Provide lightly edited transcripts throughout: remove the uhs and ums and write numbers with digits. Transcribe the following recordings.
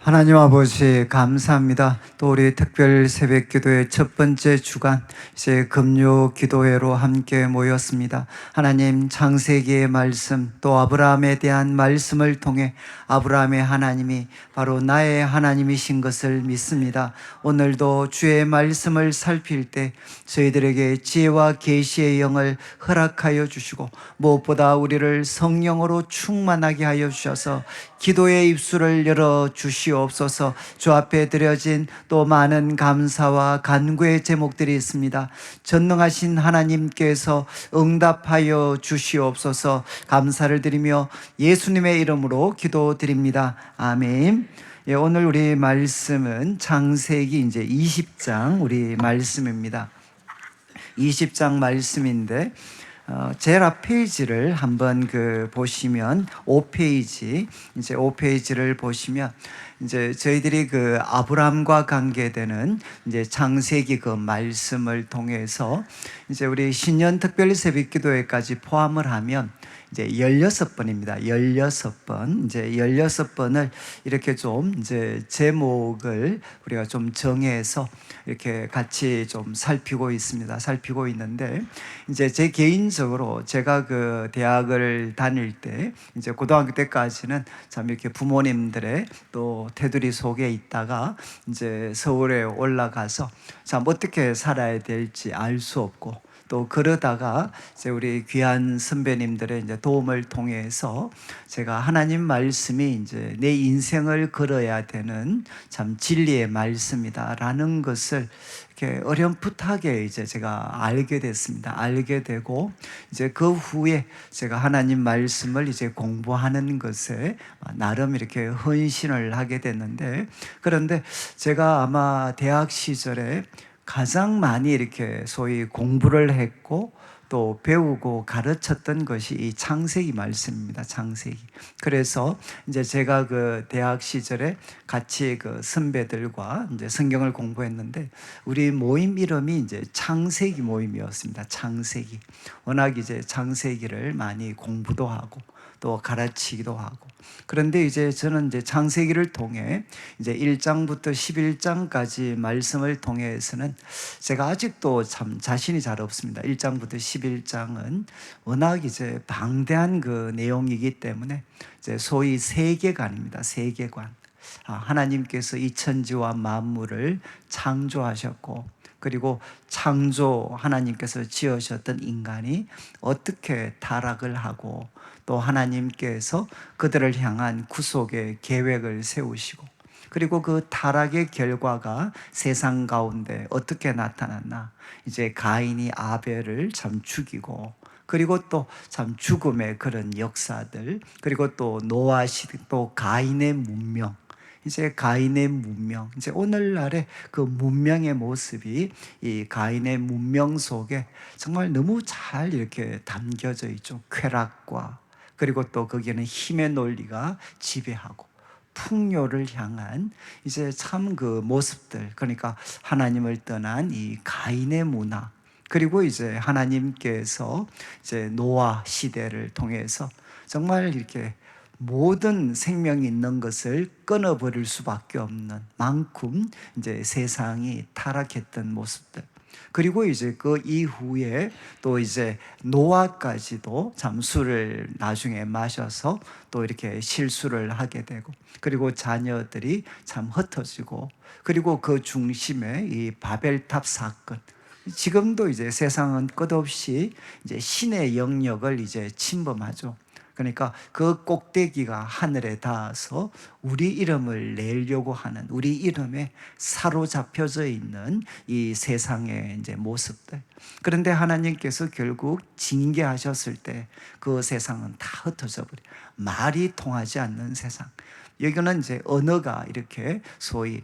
하나님 아버지 감사합니다. 또 우리 특별 새벽 기도의 첫 번째 주간 이제 금요 기도회로 함께 모였습니다. 하나님 창세기의 말씀 또 아브라함에 대한 말씀을 통해 아브라함의 하나님이 바로 나의 하나님이신 것을 믿습니다. 오늘도 주의 말씀을 살필 때 저희들에게 지혜와 계시의 영을 허락하여 주시고 무엇보다 우리를 성령으로 충만하게 하여 주셔서 기도의 입술을 열어 주시옵소서. 주 앞에 드려진 또 많은 감사와 간구의 제목들이 있습니다. 전능하신 하나님께서 응답하여 주시옵소서. 감사를 드리며 예수님의 이름으로 기도드립니다. 아멘. 예, 오늘 우리 말씀은 창세기 이제 20장 우리 말씀입니다. 20장 말씀인데 제일 앞 페이지를 한번 보시면 5페이지, 이제 5페이지를 보시면 이제 저희들이 아브라함과 관계되는 이제 창세기 말씀을 통해서 이제 우리 신년 특별 새벽 기도회까지 포함을 하면 이제 16번입니다. 16번. 이제 16번을 이렇게 좀 이제 제목을 우리가 좀 정해서 이렇게 같이 좀 살피고 있습니다. 살피고 있는데 이제 제 개인적으로 제가 대학을 다닐 때 이제 고등학교 때까지는 참 이렇게 부모님들의 또 테두리 속에 있다가 이제 서울에 올라가서 참 어떻게 살아야 될지 알 수 없고 또 그러다가 이제 우리 귀한 선배님들의 이제 도움을 통해서 제가 하나님 말씀이 이제 내 인생을 걸어야 되는 참 진리의 말씀이다라는 것을 이렇게 어렴풋하게 이제 제가 알게 됐습니다. 알게 되고 이제 그 후에 제가 하나님 말씀을 이제 공부하는 것에 나름 이렇게 헌신을 하게 됐는데, 그런데 제가 아마 대학 시절에 가장 많이 이렇게 소위 공부를 했고 또 배우고 가르쳤던 것이 이 창세기 말씀입니다. 창세기. 그래서 이제 제가 대학 시절에 같이 선배들과 이제 성경을 공부했는데 우리 모임 이름이 이제 창세기 모임이었습니다. 창세기. 워낙 이제 창세기를 많이 공부도 하고 또 가르치기도 하고. 그런데 이제 저는 이제 창세기를 통해 이제 1장부터 11장까지 말씀을 통해서는 제가 아직도 참 자신이 잘 없습니다. 1장부터 11장은 워낙 이제 방대한 내용이기 때문에 이제 소위 세계관입니다. 세계관. 하나님께서 이 천지와 만물을 창조하셨고, 그리고 창조 하나님께서 지으셨던 인간이 어떻게 타락을 하고 또 하나님께서 그들을 향한 구속의 계획을 세우시고, 그리고 그 타락의 결과가 세상 가운데 어떻게 나타났나. 이제 가인이 아벨을 참 죽이고, 그리고 또 참 죽음의 그런 역사들, 그리고 또 노아 시대, 또 가인의 문명, 이제 가인의 문명, 이제 오늘날의 그 문명의 모습이 이 가인의 문명 속에 정말 너무 잘 이렇게 담겨져 있죠. 쾌락과, 그리고 또 거기에는 힘의 논리가 지배하고 풍요를 향한 이제 참 모습들, 그러니까 하나님을 떠난 이 가인의 문화, 그리고 이제 하나님께서 이제 노아 시대를 통해서 정말 이렇게 모든 생명이 있는 것을 끊어버릴 수밖에 없는 만큼 이제 세상이 타락했던 모습들. 그리고 이제 그 이후에 또 이제 노아까지도 참 술을 나중에 마셔서 또 이렇게 실수를 하게 되고, 그리고 자녀들이 참 흩어지고, 그리고 그 중심에 이 바벨탑 사건. 지금도 이제 세상은 끝없이 이제 신의 영역을 이제 침범하죠. 그러니까 그 꼭대기가 하늘에 닿아서 우리 이름을 내려고 하는, 우리 이름에 사로잡혀져 있는 이 세상의 이제 모습들. 그런데 하나님께서 결국 징계하셨을 때 그 세상은 다 흩어져 버려. 말이 통하지 않는 세상. 여기는 이제 언어가 이렇게 소위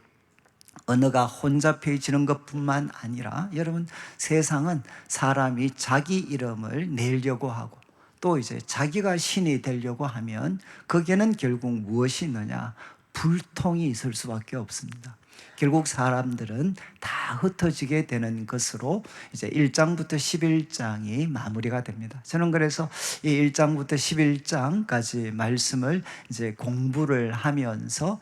언어가 혼잡해지는 것뿐만 아니라, 여러분, 세상은 사람이 자기 이름을 내려고 하고 또 이제 자기가 신이 되려고 하면 거기에는 결국 무엇이 있느냐? 불통이 있을 수밖에 없습니다. 결국 사람들은 다 흩어지게 되는 것으로 이제 1장부터 11장이 마무리가 됩니다. 저는 그래서 이 1장부터 11장까지 말씀을 이제 공부를 하면서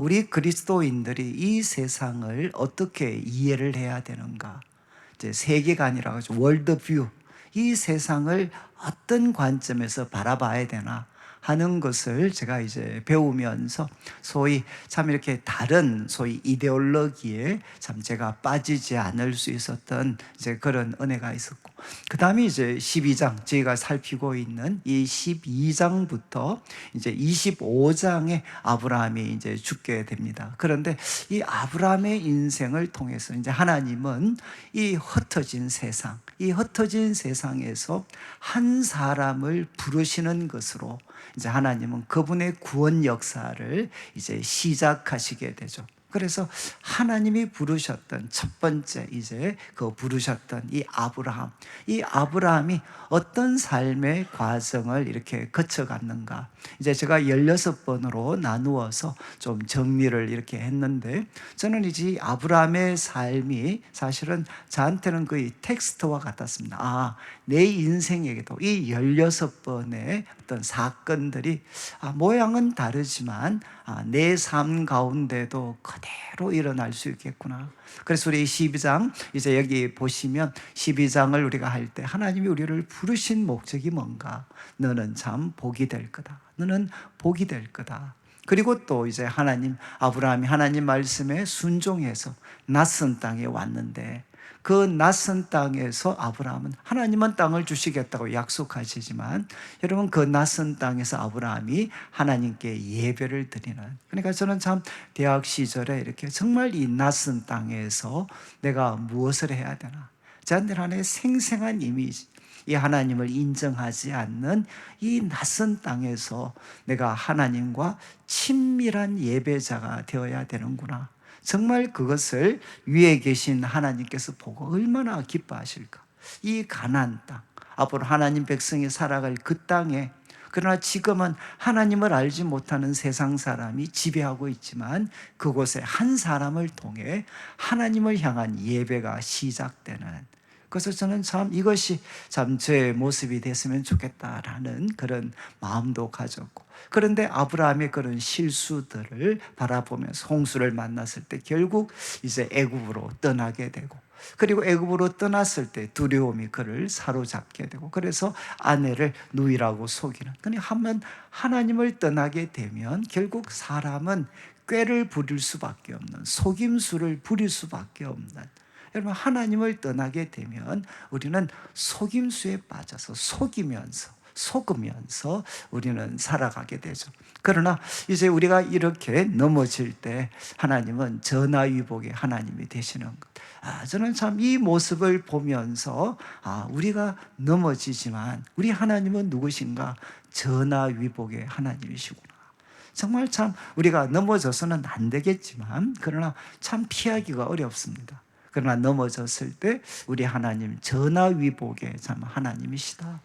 우리 그리스도인들이 이 세상을 어떻게 이해를 해야 되는가, 이제 세계관이라고 하죠. 월드뷰, 이 세상을 어떤 관점에서 바라봐야 되나 하는 것을 제가 이제 배우면서 소위 참 이렇게 다른 소위 이데올로기에 참 제가 빠지지 않을 수 있었던 이제 그런 은혜가 있었고, 그 다음에 이제 12장, 저희가 살피고 있는 이 12장부터 이제 25장에 아브라함이 이제 죽게 됩니다. 그런데 이 아브라함의 인생을 통해서 이제 하나님은 이 흩어진 세상, 이 흩어진 세상에서 한 사람을 부르시는 것으로 이제 하나님은 그분의 구원 역사를 이제 시작하시게 되죠. 그래서 하나님이 부르셨던 첫 번째, 이제 그 부르셨던 이 아브라함이 어떤 삶의 과정을 이렇게 거쳐갔는가, 이제 제가 16번으로 나누어서 좀 정리를 이렇게 했는데, 저는 이제 아브라함의 삶이 사실은 저한테는 거의 텍스트와 같았습니다. 내 인생에게도 이 16번의 어떤 사건들이 모양은 다르지만 내 삶 가운데도 그대로 일어날 수 있겠구나. 그래서 우리 12장, 이제 여기 보시면 12장을 우리가 할 때 하나님이 우리를 부르신 목적이 뭔가, 너는 참 복이 될 거다, 너는 복이 될 거다. 그리고 또 이제 아브라함이 하나님 말씀에 순종해서 낯선 땅에 왔는데, 그 낯선 땅에서 아브라함은, 하나님은 땅을 주시겠다고 약속하시지만 여러분, 그 낯선 땅에서 아브라함이 하나님께 예배를 드리는, 그러니까 저는 참 대학 시절에 이렇게 정말 이 낯선 땅에서 내가 무엇을 해야 되나, 저한테는 하나의 생생한 이미지, 이 하나님을 인정하지 않는 이 낯선 땅에서 내가 하나님과 친밀한 예배자가 되어야 되는구나. 정말 그것을 위에 계신 하나님께서 보고 얼마나 기뻐하실까. 이 가나안 땅, 앞으로 하나님 백성이 살아갈 그 땅에, 그러나 지금은 하나님을 알지 못하는 세상 사람이 지배하고 있지만 그곳에 한 사람을 통해 하나님을 향한 예배가 시작되는, 그래서 저는 참 이것이 참 제 모습이 됐으면 좋겠다라는 그런 마음도 가졌고, 그런데 아브라함의 그런 실수들을 바라보면서 홍수를 만났을 때 결국 이제 애굽으로 떠나게 되고, 그리고 애굽으로 떠났을 때 두려움이 그를 사로잡게 되고, 그래서 아내를 누이라고 속이는. 근데 한번 하나님을 떠나게 되면 결국 사람은 꾀를 부릴 수밖에 없는, 속임수를 부릴 수밖에 없는, 여러분, 하나님을 떠나게 되면 우리는 속임수에 빠져서 속으면서 우리는 살아가게 되죠. 그러나 이제 우리가 이렇게 넘어질 때 하나님은 전화위복의 하나님이 되시는 것. 저는 참 이 모습을 보면서 우리가 넘어지지만 우리 하나님은 누구신가? 전화위복의 하나님이시구나. 정말 참 우리가 넘어져서는 안 되겠지만, 그러나 참 피하기가 어렵습니다. 그러나 넘어졌을 때 우리 하나님 전화위복의 참 하나님이시다.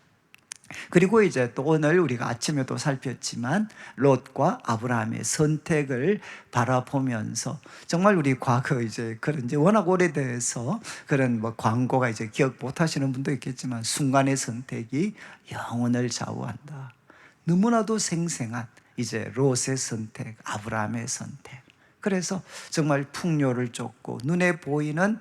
그리고 이제 또 오늘 우리가 아침에도 살폈지만 롯과 아브라함의 선택을 바라보면서, 정말 우리 과거 이제 그런 이제 워낙 오래돼서 그런 광고가 이제 기억 못 하시는 분도 있겠지만, 순간의 선택이 영혼을 좌우한다. 너무나도 생생한 이제 롯의 선택, 아브라함의 선택. 그래서 정말 풍요를 쫓고 눈에 보이는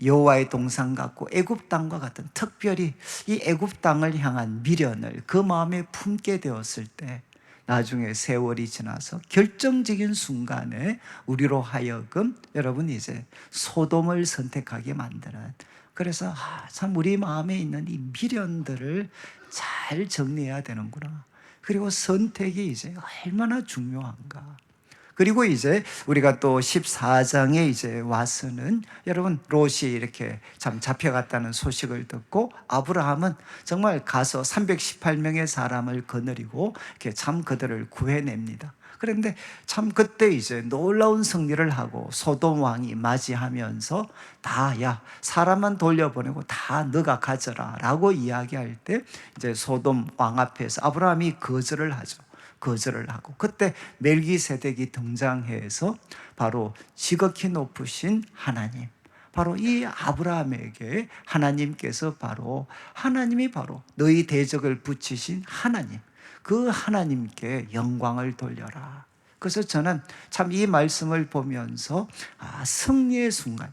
여호와의 동산 같고 애굽 땅과 같은, 특별히 이 애굽 땅을 향한 미련을 그 마음에 품게 되었을 때, 나중에 세월이 지나서 결정적인 순간에 우리로 하여금 여러분 이제 소돔을 선택하게 만드는, 그래서 참 우리 마음에 있는 이 미련들을 잘 정리해야 되는구나. 그리고 선택이 이제 얼마나 중요한가. 그리고 이제 우리가 또 14장에 이제 와서는 여러분, 롯이 이렇게 참 잡혀갔다는 소식을 듣고 아브라함은 정말 가서 318명의 사람을 거느리고 이렇게 참 그들을 구해냅니다. 그런데 참 그때 이제 놀라운 승리를 하고 소돔 왕이 맞이하면서 야, 사람만 돌려보내고 다 너가 가져라 라고 이야기할 때, 이제 소돔 왕 앞에서 아브라함이 거절을 하죠. 거절을 하고, 그때 멜기세덱이 등장해서 바로 지극히 높으신 하나님, 바로 이 아브라함에게 하나님께서 하나님이 바로 너희 대적을 붙이신 하나님, 그 하나님께 영광을 돌려라. 그래서 저는 참 이 말씀을 보면서 승리의 순간,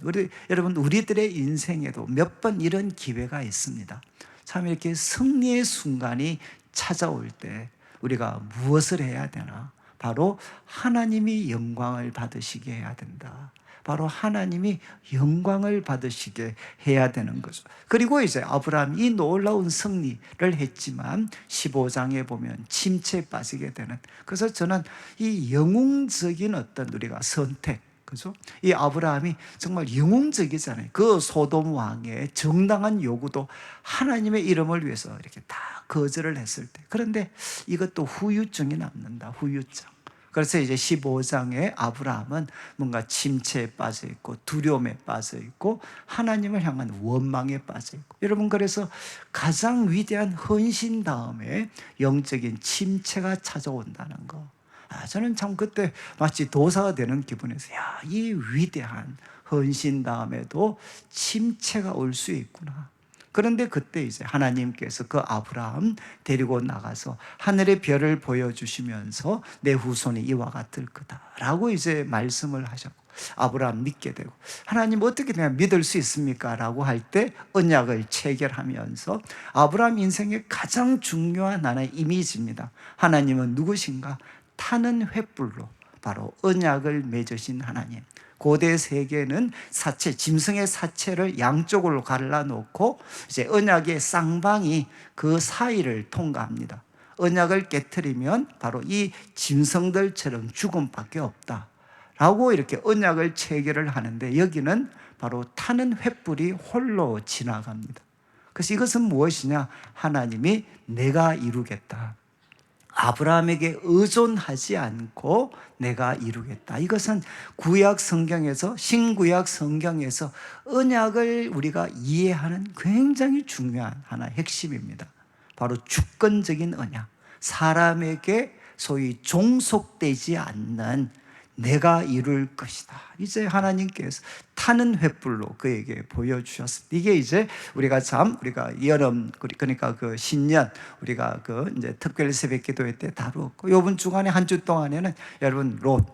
여러분 우리들의 인생에도 몇 번 이런 기회가 있습니다. 참 이렇게 승리의 순간이 찾아올 때 우리가 무엇을 해야 되나? 바로 하나님이 영광을 받으시게 해야 된다. 바로 하나님이 영광을 받으시게 해야 되는 거죠. 그리고 이제 아브라함이 이 놀라운 승리를 했지만 15장에 보면 침체에 빠지게 되는, 그래서 저는 이 영웅적인 어떤 우리가 선택, 그죠? 이 아브라함이 정말 영웅적이잖아요. 그 소돔 왕의 정당한 요구도 하나님의 이름을 위해서 이렇게 다 거절을 했을 때, 그런데 이것도 후유증이 남는다. 후유증. 그래서 이제 15장에 아브라함은 뭔가 침체에 빠져 있고 두려움에 빠져 있고 하나님을 향한 원망에 빠져 있고, 여러분 그래서 가장 위대한 헌신 다음에 영적인 침체가 찾아온다는 거, 저는 참 그때 마치 도사가 되는 기분에서 이 위대한 헌신 다음에도 침체가 올 수 있구나. 그런데 그때 이제 하나님께서 그 아브라함 데리고 나가서 하늘의 별을 보여주시면서 내 후손이 이와 같을 거다라고 이제 말씀을 하셨고, 아브라함 믿게 되고, 하나님 어떻게 내가 믿을 수 있습니까? 라고 할 때 언약을 체결하면서 아브라함 인생의 가장 중요한 하나의 이미지입니다. 하나님은 누구신가? 타는 횃불로 바로 언약을 맺으신 하나님. 고대 세계는 사체, 짐승의 사체를 양쪽으로 갈라놓고 이제 언약의 쌍방이 그 사이를 통과합니다. 언약을 깨트리면 바로 이 짐승들처럼 죽음밖에 없다 라고 이렇게 언약을 체결을 하는데, 여기는 바로 타는 횃불이 홀로 지나갑니다. 그래서 이것은 무엇이냐? 하나님이 내가 이루겠다, 아브라함에게 의존하지 않고 내가 이루겠다. 이것은 구약 성경에서, 신구약 성경에서 언약을 우리가 이해하는 굉장히 중요한 하나의 핵심입니다. 바로 주권적인 언약, 사람에게 소위 종속되지 않는 내가 이룰 것이다. 이제 하나님께서 타는 횃불로 그에게 보여주셨습니다. 이게 이제 우리가 여름, 그러니까 그 신년, 우리가 그 이제 특별 새벽 기도회 때 다루었고, 이번 주간에 한 주 동안에는 여러분 롯,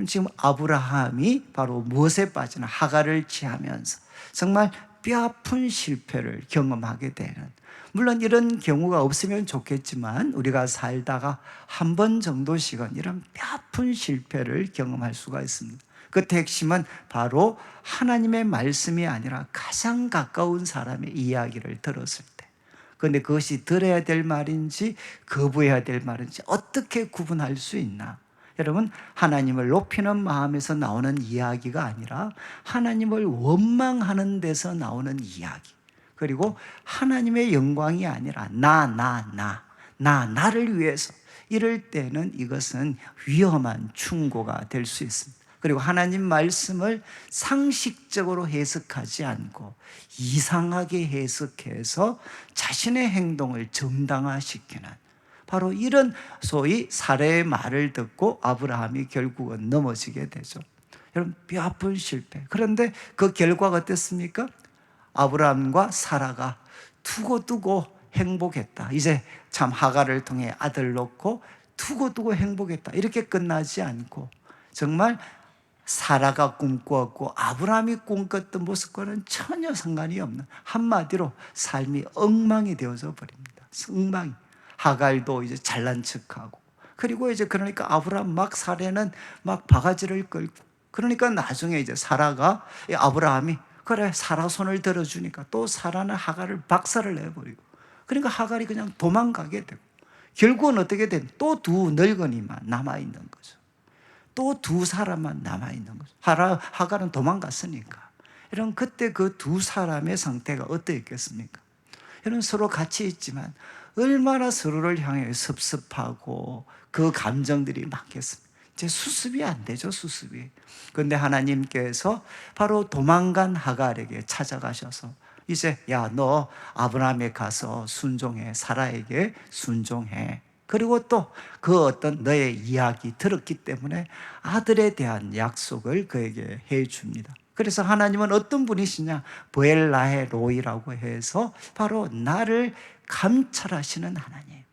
지금 아브라함이 바로 무엇에 빠지나 하갈을 취하면서 정말 뼈아픈 실패를 경험하게 되는, 물론 이런 경우가 없으면 좋겠지만 우리가 살다가 한 번 정도씩은 이런 뼈아픈 실패를 경험할 수가 있습니다. 그 핵심은 바로 하나님의 말씀이 아니라 가장 가까운 사람의 이야기를 들었을 때, 그런데 그것이 들어야 될 말인지 거부해야 될 말인지 어떻게 구분할 수 있나? 여러분, 하나님을 높이는 마음에서 나오는 이야기가 아니라 하나님을 원망하는 데서 나오는 이야기, 그리고 하나님의 영광이 아니라 나를 위해서, 이럴 때는 이것은 위험한 충고가 될 수 있습니다. 그리고 하나님 말씀을 상식적으로 해석하지 않고 이상하게 해석해서 자신의 행동을 정당화시키는, 바로 이런 소위 사례의 말을 듣고 아브라함이 결국은 넘어지게 되죠. 여러분, 뼈아픈 실패. 그런데 그 결과가 어땠습니까? 아브라함과 사라가 두고두고 행복했다. 이제 참 하갈을 통해 아들 낳고 두고두고 행복했다. 이렇게 끝나지 않고 정말 사라가 꿈꾸었고 아브라함이 꿈꿨던 모습과는 전혀 상관이 없는, 한마디로 삶이 엉망이 되어져 버립니다. 엉망이. 하갈도 이제 잘난 척하고, 그리고 이제 그러니까 아브라함 사라는 바가지를 끌고, 그러니까 나중에 이제 사라가, 아브라함이 그래 사라 손을 들어주니까 또 사라는 하갈을 박살을 내버리고, 그러니까 하갈이 그냥 도망가게 되고, 결국은 어떻게 된? 또 두 늙은이만 남아있는 거죠. 또 두 사람만 남아있는 거죠. 하갈은 도망갔으니까. 여러분, 그때 그 두 사람의 상태가 어떠했겠습니까? 여러분, 서로 같이 있지만 얼마나 서로를 향해 섭섭하고 그 감정들이 많겠습니까? 이제 수습이 안 되죠, 수습이. 그런데 하나님께서 바로 도망간 하갈에게 찾아가셔서 이제 너 아브라함에 가서 순종해, 사라에게 순종해. 그리고 또 그 어떤 너의 이야기 들었기 때문에 아들에 대한 약속을 그에게 해 줍니다. 그래서 하나님은 어떤 분이시냐? 보엘라의 로이라고 해서 바로 나를 감찰하시는 하나님,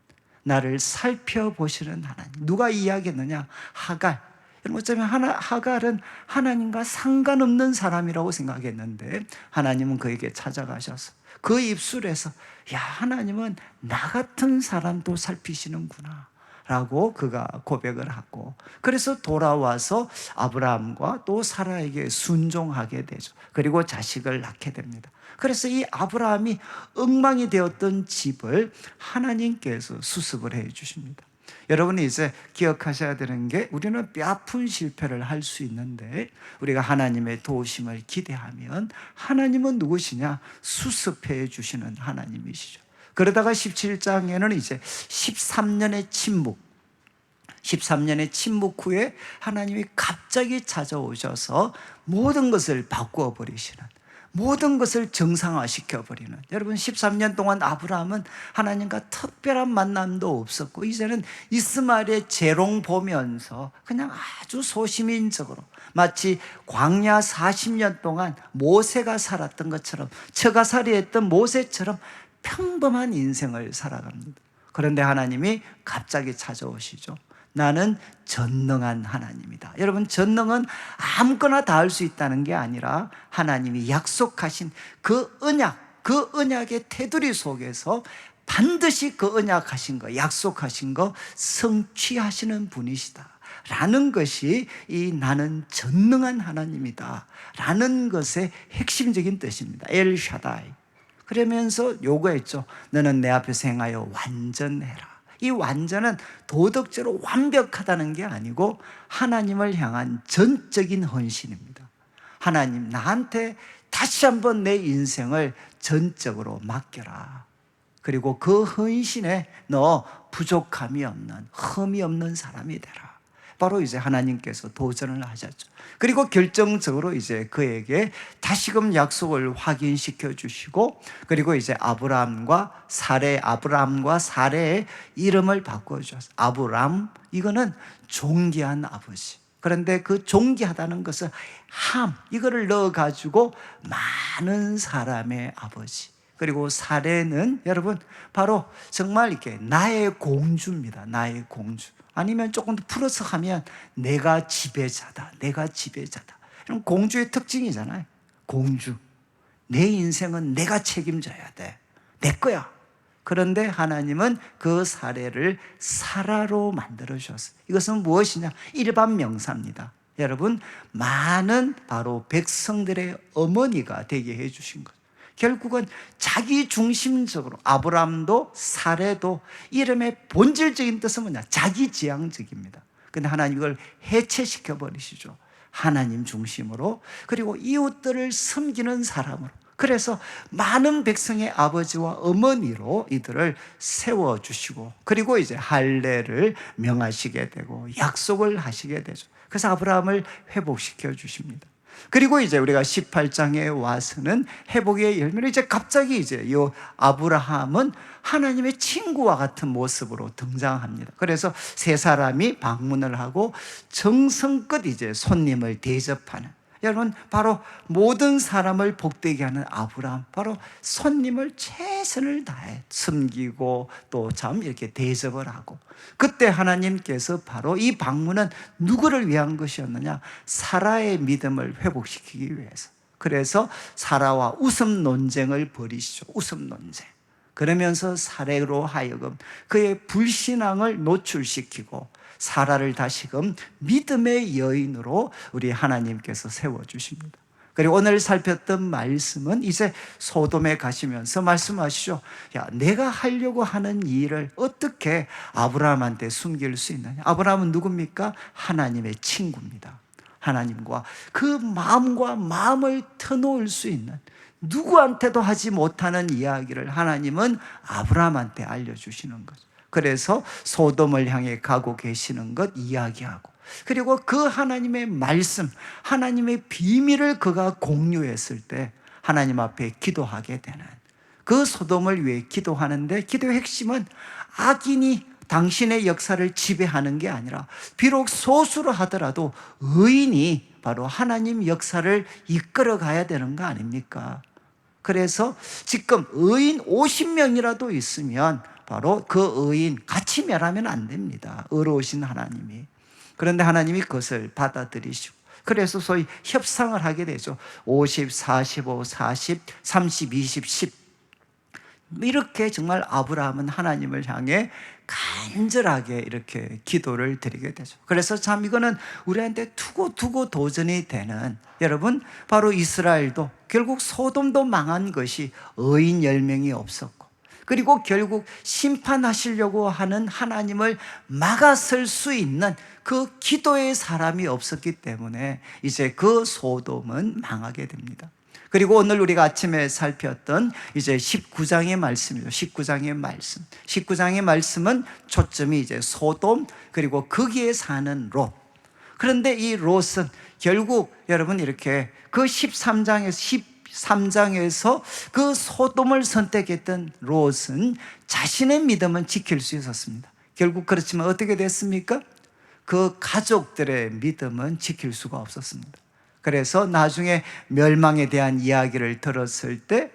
나를 살펴보시는 하나님. 누가 이야기했느냐? 하갈. 여러분 어쩌면 하갈은 하나님과 상관없는 사람이라고 생각했는데 하나님은 그에게 찾아가셔서 그 입술에서 야, 하나님은 나 같은 사람도 살피시는구나 라고 그가 고백을 하고, 그래서 돌아와서 아브라함과 또 사라에게 순종하게 되죠. 그리고 자식을 낳게 됩니다. 그래서 이 아브라함이 엉망이 되었던 집을 하나님께서 수습을 해 주십니다. 여러분이 이제 기억하셔야 되는 게, 우리는 뼈아픈 실패를 할 수 있는데 우리가 하나님의 도우심을 기대하면 하나님은 누구시냐? 수습해 주시는 하나님이시죠. 그러다가 17장에는 이제 13년의 침묵 후에 하나님이 갑자기 찾아오셔서 모든 것을 바꾸어 버리시는, 모든 것을 정상화시켜 버리는. 여러분 13년 동안 아브라함은 하나님과 특별한 만남도 없었고 이제는 이스마엘의 재롱 보면서 그냥 아주 소시민적으로 마치 광야 40년 동안 모세가 살았던 것처럼, 처가살이했던 모세처럼 평범한 인생을 살아갑니다. 그런데 하나님이 갑자기 찾아오시죠. 나는 전능한 하나님이다. 여러분, 전능은 아무거나 다 할 수 있다는 게 아니라 하나님이 약속하신 그 언약의 테두리 속에서 반드시 그 언약하신 거, 약속하신 거 성취하시는 분이시다 라는 것이 이 나는 전능한 하나님이다 라는 것의 핵심적인 뜻입니다. 엘샤다이. 그러면서 요구했죠. 너는 내 앞에서 행하여 완전해라. 이 완전은 도덕적으로 완벽하다는 게 아니고 하나님을 향한 전적인 헌신입니다. 하나님, 나한테 다시 한번 내 인생을 전적으로 맡겨라. 그리고 그 헌신에 너 부족함이 없는, 흠이 없는 사람이 되라. 바로 이제 하나님께서 도전을 하셨죠. 그리고 결정적으로 이제 그에게 다시금 약속을 확인시켜 주시고, 그리고 이제 아브라함과 사레의 이름을 바꿔 주셨어요. 아브람, 이거는 존귀한 아버지. 그런데 그 존귀하다는 것은 이거를 넣어가지고 많은 사람의 아버지. 그리고 사례는 여러분 바로 정말 이렇게 나의 공주입니다. 나의 공주. 아니면 조금 더 풀어서 하면 내가 지배자다. 이런 공주의 특징이잖아요. 공주. 내 인생은 내가 책임져야 돼. 내 거야. 그런데 하나님은 그 사례를 사라로 만들어 주셨어요. 이것은 무엇이냐? 일반 명사입니다. 여러분, 많은 바로 백성들의 어머니가 되게 해 주신 것. 결국은 자기 중심적으로 아브라함도 사레도 이름의 본질적인 뜻은 뭐냐? 자기지향적입니다. 근데 하나님 이걸 해체시켜 버리시죠. 하나님 중심으로, 그리고 이웃들을 섬기는 사람으로. 그래서 많은 백성의 아버지와 어머니로 이들을 세워주시고, 그리고 이제 할례를 명하시게 되고 약속을 하시게 되죠. 그래서 아브라함을 회복시켜 주십니다. 그리고 이제 우리가 18장에 와서는 회복의 열매를 이제 갑자기 이제 이 아브라함은 하나님의 친구와 같은 모습으로 등장합니다. 그래서 세 사람이 방문을 하고 정성껏 이제 손님을 대접하는, 여러분 바로 모든 사람을 복되게 하는 아브라함, 바로 손님을 최선을 다해 섬기고 또 참 이렇게 대접을 하고, 그때 하나님께서 바로 이 방문은 누구를 위한 것이었느냐? 사라의 믿음을 회복시키기 위해서. 그래서 사라와 웃음 논쟁을 벌이시죠. 웃음 논쟁. 그러면서 사례로 하여금 그의 불신앙을 노출시키고 사라를 다시금 믿음의 여인으로 우리 하나님께서 세워주십니다. 그리고 오늘 살폈던 말씀은 이제 소돔에 가시면서 말씀하시죠. 야, 내가 하려고 하는 일을 어떻게 아브라함한테 숨길 수 있느냐? 아브라함은 누굽니까? 하나님의 친구입니다. 하나님과 그 마음과 마음을 터놓을 수 있는, 누구한테도 하지 못하는 이야기를 하나님은 아브라함한테 알려주시는 거죠. 그래서 소돔을 향해 가고 계시는 것 이야기하고, 그리고 그 하나님의 말씀, 하나님의 비밀을 그가 공유했을 때 하나님 앞에 기도하게 되는, 그 소돔을 위해 기도하는데 기도의 핵심은 악인이 당신의 역사를 지배하는 게 아니라 비록 소수로 하더라도 의인이 바로 하나님 역사를 이끌어 가야 되는 거 아닙니까? 그래서 지금 의인 50명이라도 있으면 바로 그 의인 같이 멸하면 안 됩니다. 의로우신 하나님이. 그런데 하나님이 그것을 받아들이시고, 그래서 소위 협상을 하게 되죠. 50, 45, 40, 30, 20, 10 이렇게 정말 아브라함은 하나님을 향해 간절하게 이렇게 기도를 드리게 되죠. 그래서 참 이거는 우리한테 두고 도전이 되는, 여러분, 바로 이스라엘도 결국 소돔도 망한 것이 의인 10명이 없었고, 그리고 결국 심판하시려고 하는 하나님을 막아설 수 있는 그 기도의 사람이 없었기 때문에 이제 그 소돔은 망하게 됩니다. 그리고 오늘 우리가 아침에 살폈던 이제 19장의 말씀이죠. 19장의 말씀. 19장의 말씀은 초점이 이제 소돔, 그리고 거기에 사는 롯. 그런데 이 롯은 결국 여러분 이렇게 그 13장에서 그 소돔을 선택했던 롯은 자신의 믿음은 지킬 수 있었습니다. 결국 그렇지만 어떻게 됐습니까? 그 가족들의 믿음은 지킬 수가 없었습니다. 그래서 나중에 멸망에 대한 이야기를 들었을 때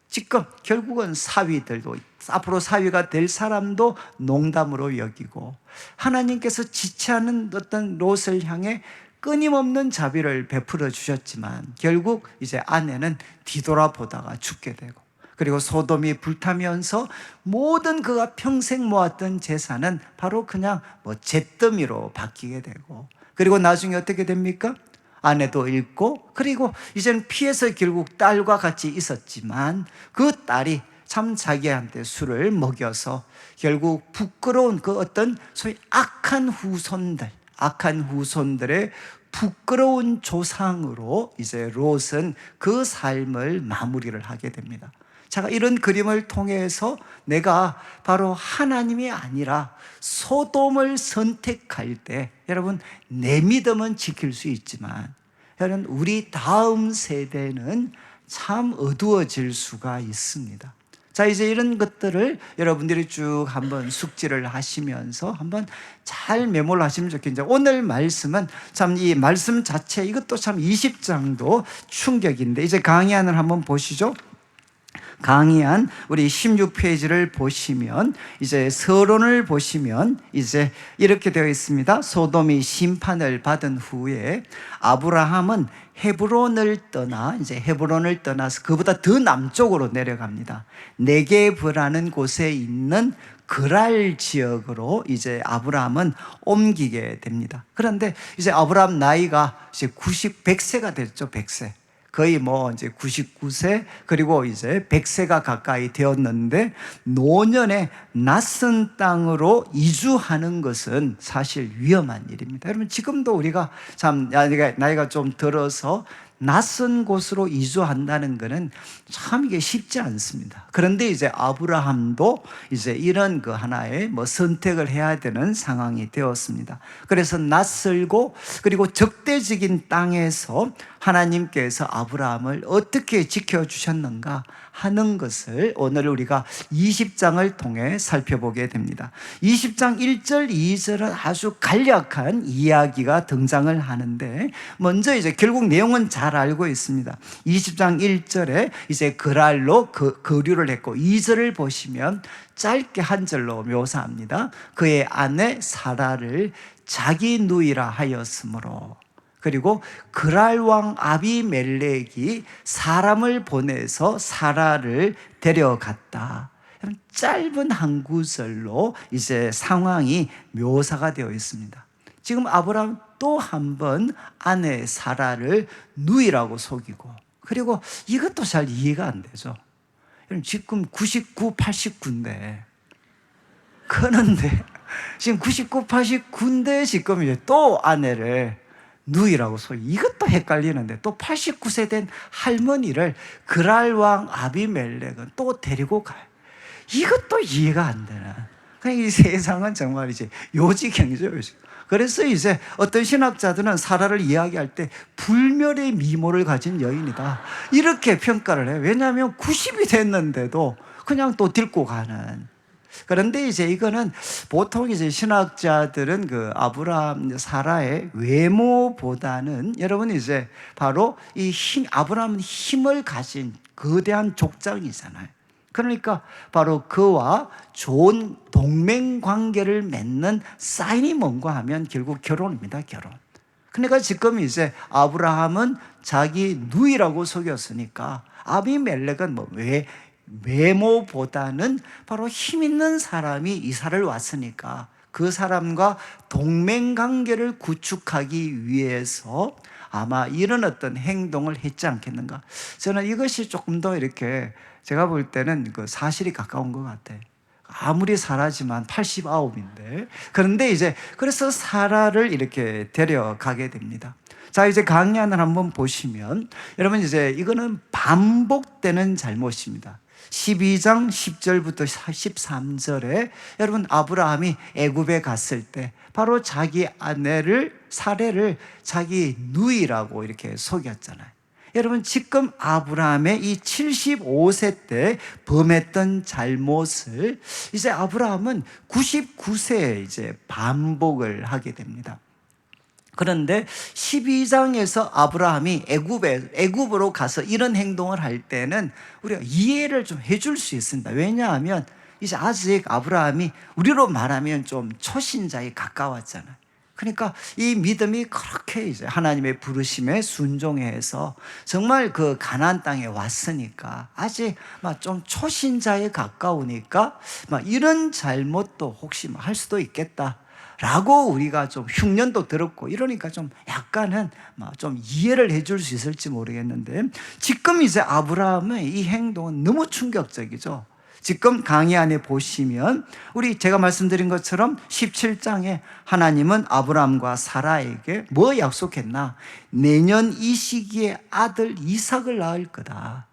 지금 결국은 사위들도, 앞으로 사위가 될 사람도 농담으로 여기고, 하나님께서 지체하는 어떤 롯을 향해 끊임없는 자비를 베풀어 주셨지만 결국 이제 아내는 뒤돌아보다가 죽게 되고, 그리고 소돔이 불타면서 모든 그가 평생 모았던 재산은 바로 그냥 잿더미로 바뀌게 되고, 그리고 나중에 어떻게 됩니까? 아내도 잃고, 그리고 이제는 피해서 결국 딸과 같이 있었지만 그 딸이 참 자기한테 술을 먹여서 결국 부끄러운 그 어떤 소위 악한 후손들의 부끄러운 조상으로 이제 롯은 그 삶을 마무리를 하게 됩니다. 제가 이런 그림을 통해서 내가 바로 하나님이 아니라 소돔을 선택할 때, 여러분, 내 믿음은 지킬 수 있지만 여러분, 우리 다음 세대는 참 어두워질 수가 있습니다. 자, 이제 이런 것들을 여러분들이 쭉 한번 숙지를 하시면서 한번 잘 메모를 하시면 좋겠는데, 오늘 말씀은 참 이 말씀 자체, 이것도 참 20장도 충격인데, 이제 강의안을 한번 보시죠. 강의안 우리 16페이지를 보시면 이제 서론을 보시면 이제 이렇게 되어 있습니다. 소돔이 심판을 받은 후에 아브라함은 헤브론을 떠나서 그보다 더 남쪽으로 내려갑니다. 네게브라는 곳에 있는 그랄 지역으로 이제 아브라함은 옮기게 됩니다. 그런데 이제 아브라함 나이가 이제 100세가 됐죠. 100세. 거의 이제 99세, 그리고 이제 100세가 가까이 되었는데, 노년에 낯선 땅으로 이주하는 것은 사실 위험한 일입니다. 여러분, 지금도 우리가 참 나이가 좀 들어서 낯선 곳으로 이주한다는 것은 참 이게 쉽지 않습니다. 그런데 이제 아브라함도 이제 이런 그 하나의 선택을 해야 되는 상황이 되었습니다. 그래서 낯설고 그리고 적대적인 땅에서 하나님께서 아브라함을 어떻게 지켜주셨는가 하는 것을 오늘 우리가 20장을 통해 살펴보게 됩니다. 20장 1절, 2절은 아주 간략한 이야기가 등장을 하는데, 먼저 이제 결국 내용은 잘 알고 있습니다. 20장 1절에 이제 그랄로 거류를 했고, 2절을 보시면 짧게 한 절로 묘사합니다. 그의 아내 사라를 자기 누이라 하였으므로. 그리고 그랄 왕 아비멜렉이 사람을 보내서 사라를 데려갔다. 짧은 한 구절로 이제 상황이 묘사가 되어 있습니다. 지금 아브라함 또 한 번 아내 사라를 누이라고 속이고, 그리고 이것도 잘 이해가 안 되죠. 지금 99, 89인데, 그런데 지금 99, 89인데 지금 이제 또 아내를 누이라고 이것도 헷갈리는데, 또 89세 된 할머니를 그랄 왕 아비멜렉은 또 데리고 가요. 이것도 이해가 안 되는, 이 세상은 정말 이제 요지경이죠, 요지. 그래서 이제 어떤 신학자들은 사라를 이야기할 때 불멸의 미모를 가진 여인이다, 이렇게 평가를 해요. 왜냐하면 90이 됐는데도 그냥 또 데리고 가는. 그런데 이제 이거는 보통 이제 신학자들은 그 아브라함, 사라의 외모보다는 여러분 이제 바로 이 아브라함은 힘을 가진 거대한 족장이잖아요. 그러니까 바로 그와 좋은 동맹 관계를 맺는 사인이 뭔가 하면 결국 결혼입니다, 결혼. 그러니까 지금 이제 아브라함은 자기 누이라고 속였으니까 아비멜렉은 외모보다는 바로 힘 있는 사람이 이사를 왔으니까 그 사람과 동맹 관계를 구축하기 위해서 아마 이런 어떤 행동을 했지 않겠는가. 저는 이것이 조금 더 이렇게 제가 볼 때는 그 사실이 가까운 것 같아요. 아무리 사라지만 89인데. 그런데 이제 그래서 사라를 이렇게 데려가게 됩니다. 자, 이제 강약을 한번 보시면 여러분 이제 이거는 반복되는 잘못입니다. 12장 10절부터 13절에 여러분 아브라함이 애굽에 갔을 때 바로 자기 아내를 사레를 자기 누이라고 이렇게 속였잖아요. 여러분 지금 아브라함의 이 75세 때 범했던 잘못을 이제 아브라함은 99세에 이제 반복을 하게 됩니다. 그런데 12장에서 아브라함이 애굽으로 가서 이런 행동을 할 때는 우리가 이해를 좀 해줄 수 있습니다. 왜냐하면 이제 아직 아브라함이 우리로 말하면 좀 초신자에 가까웠잖아요. 그러니까 이 믿음이 그렇게 이제 하나님의 부르심에 순종해서 정말 그 가나안 땅에 왔으니까 아직 막 좀 초신자에 가까우니까 막 이런 잘못도 혹시 할 수도 있겠다. 라고 우리가 좀 흉년도 들었고 이러니까 좀 약간은 좀 이해를 해줄 수 있을지 모르겠는데 지금 이제 아브라함의 이 행동은 너무 충격적이죠. 지금 강의 안에 보시면 제가 말씀드린 것처럼 17장에 하나님은 아브라함과 사라에게 뭐 약속했나? 내년 이 시기에 아들 이삭을 낳을 거다.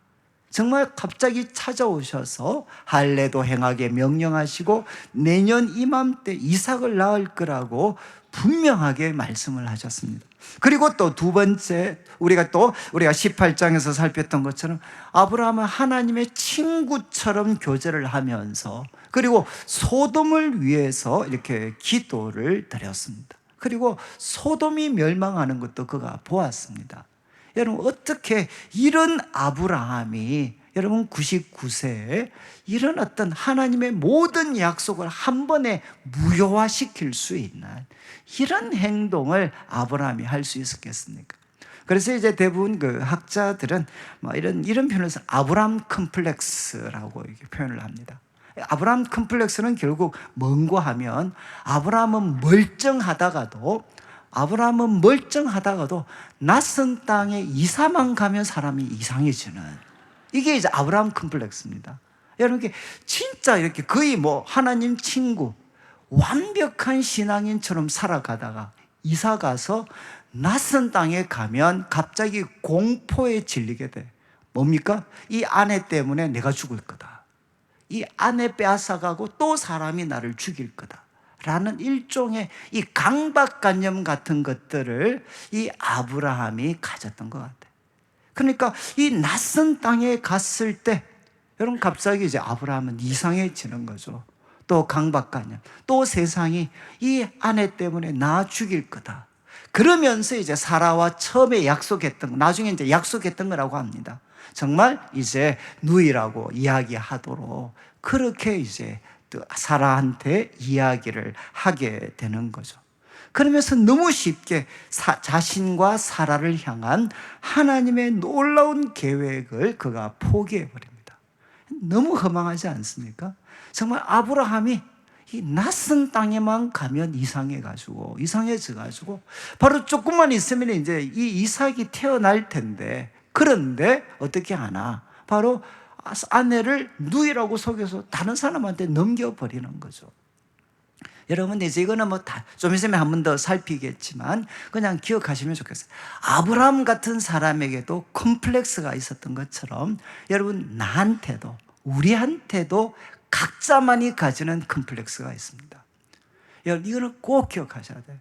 정말 갑자기 찾아오셔서 할례도 행하게 명령하시고 내년 이맘때 이삭을 낳을 거라고 분명하게 말씀을 하셨습니다. 그리고 또 두 번째 우리가 18장에서 살폈던 것처럼 아브라함은 하나님의 친구처럼 교제를 하면서 그리고 소돔을 위해서 이렇게 기도를 드렸습니다. 그리고 소돔이 멸망하는 것도 그가 보았습니다. 여러분 어떻게 이런 아브라함이 여러분 99세에 이런 어떤 하나님의 모든 약속을 한 번에 무효화시킬 수 있는 이런 행동을 아브라함이 할 수 있었겠습니까? 그래서 이제 대부분 그 학자들은 이런 표현을 써서 아브라함 컴플렉스라고 이렇게 표현을 합니다. 아브라함 컴플렉스는 결국 뭔고 하면 아브라함은 멀쩡하다가도 낯선 땅에 이사만 가면 사람이 이상해지는 이게 이제 아브라함 컴플렉스입니다. 여러분 이게 진짜 이렇게 거의 하나님 친구 완벽한 신앙인처럼 살아가다가 이사 가서 낯선 땅에 가면 갑자기 공포에 질리게 돼. 뭡니까? 이 아내 때문에 내가 죽을 거다. 이 아내 빼앗아가고 또 사람이 나를 죽일 거다. 라는 일종의 이 강박관념 같은 것들을 이 아브라함이 가졌던 것 같아요. 그러니까 이 낯선 땅에 갔을 때 여러분 갑자기 이제 아브라함은 이상해지는 거죠. 또 강박관념, 또 세상이 이 아내 때문에 나 죽일 거다. 그러면서 이제 사라와 처음에 약속했던 거, 나중에 이제 약속했던 거라고 합니다. 정말 이제 누이라고 이야기하도록 그렇게 이제 사라한테 이야기를 하게 되는 거죠. 그러면서 너무 쉽게 자신과 사라를 향한 하나님의 놀라운 계획을 그가 포기해버립니다. 너무 허망하지 않습니까? 정말 아브라함이 이 낯선 땅에만 가면 이상해져가지고 바로 조금만 있으면 이제 이 이삭이 태어날 텐데 그런데 어떻게 하나? 바로 아내를 누이라고 속여서 다른 사람한테 넘겨버리는 거죠. 여러분 이제 이거는 좀 있으면 한 번 더 살피겠지만 그냥 기억하시면 좋겠어요. 아브라함 같은 사람에게도 컴플렉스가 있었던 것처럼 여러분 나한테도 우리한테도 각자만이 가지는 컴플렉스가 있습니다. 여러분 이거는 꼭 기억하셔야 돼요.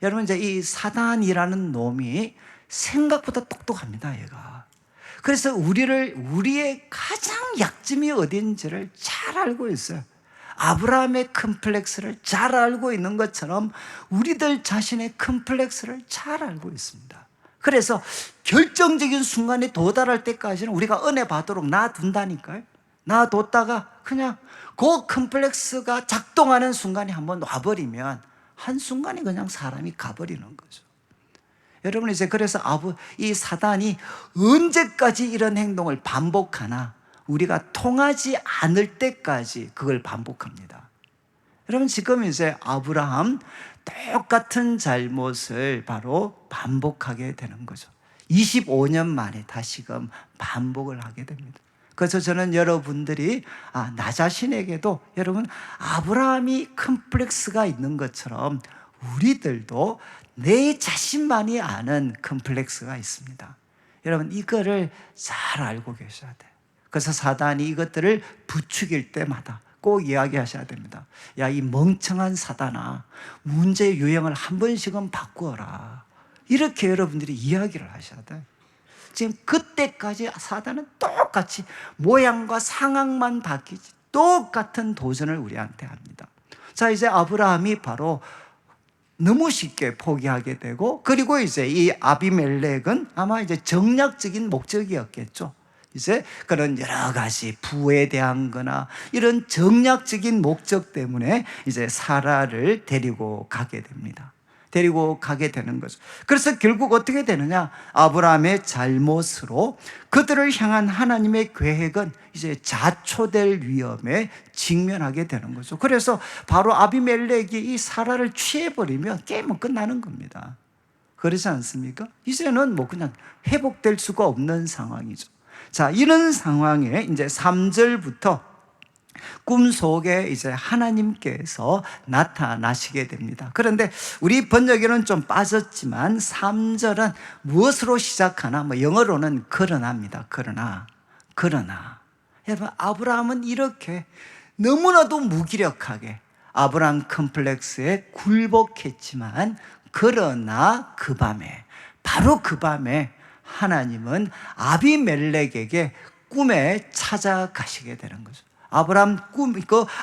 여러분 이제 이 사단이라는 놈이 생각보다 똑똑합니다. 얘가. 그래서 우리의 가장 약점이 어딘지를 잘 알고 있어요. 아브라함의 컴플렉스를 잘 알고 있는 것처럼 우리들 자신의 컴플렉스를 잘 알고 있습니다. 그래서 결정적인 순간에 도달할 때까지는 우리가 은혜 받도록 놔둔다니까요. 놔뒀다가 그냥 그 컴플렉스가 작동하는 순간이 한번 놔버리면 한순간에 그냥 사람이 가버리는 거죠. 여러분, 이제 그래서 이 사단이 언제까지 이런 행동을 반복하나, 우리가 통하지 않을 때까지 그걸 반복합니다. 여러분, 지금 이제 아브라함 똑같은 잘못을 바로 반복하게 되는 거죠. 25년 만에 다시금 반복을 하게 됩니다. 그래서 저는 여러분들이 나 자신에게도, 여러분, 아브라함이 컴플렉스가 있는 것처럼 우리들도 내 자신만이 아는 컴플렉스가 있습니다. 여러분, 이거를 잘 알고 계셔야 돼요. 그래서 사단이 이것들을 부추길 때마다 꼭 이야기하셔야 됩니다. 야, 이 멍청한 사단아, 문제의 유형을 한 번씩은 바꾸어라. 이렇게 여러분들이 이야기를 하셔야 돼요. 지금 그때까지 사단은 똑같이 모양과 상황만 바뀌지 똑같은 도전을 우리한테 합니다. 자, 이제 아브라함이 바로 너무 쉽게 포기하게 되고, 그리고 이제 이 아비멜렉은 아마 이제 정략적인 목적이었겠죠. 이제 그런 여러 가지 부에 대한 거나 이런 정략적인 목적 때문에 이제 사라를 데리고 가게 됩니다. 데리고 가게 되는 거죠. 그래서 결국 어떻게 되느냐? 아브라함의 잘못으로 그들을 향한 하나님의 계획은 이제 자초될 위험에 직면하게 되는 거죠. 그래서 바로 아비멜렉이 이 사라를 취해버리면 게임은 끝나는 겁니다. 그렇지 않습니까? 이제는 뭐 그냥 회복될 수가 없는 상황이죠. 자, 이런 상황에 이제 3절부터 꿈속에 이제 하나님께서 나타나시게 됩니다. 그런데 우리 번역에는 좀 빠졌지만 3절은 무엇으로 시작하나? 영어로는 그러나입니다. 그러나. 여러분, 아브라함은 이렇게 너무나도 무기력하게 아브라함 컴플렉스에 굴복했지만, 그러나 바로 그 밤에 하나님은 아비멜렉에게 꿈에 찾아가시게 되는 거죠.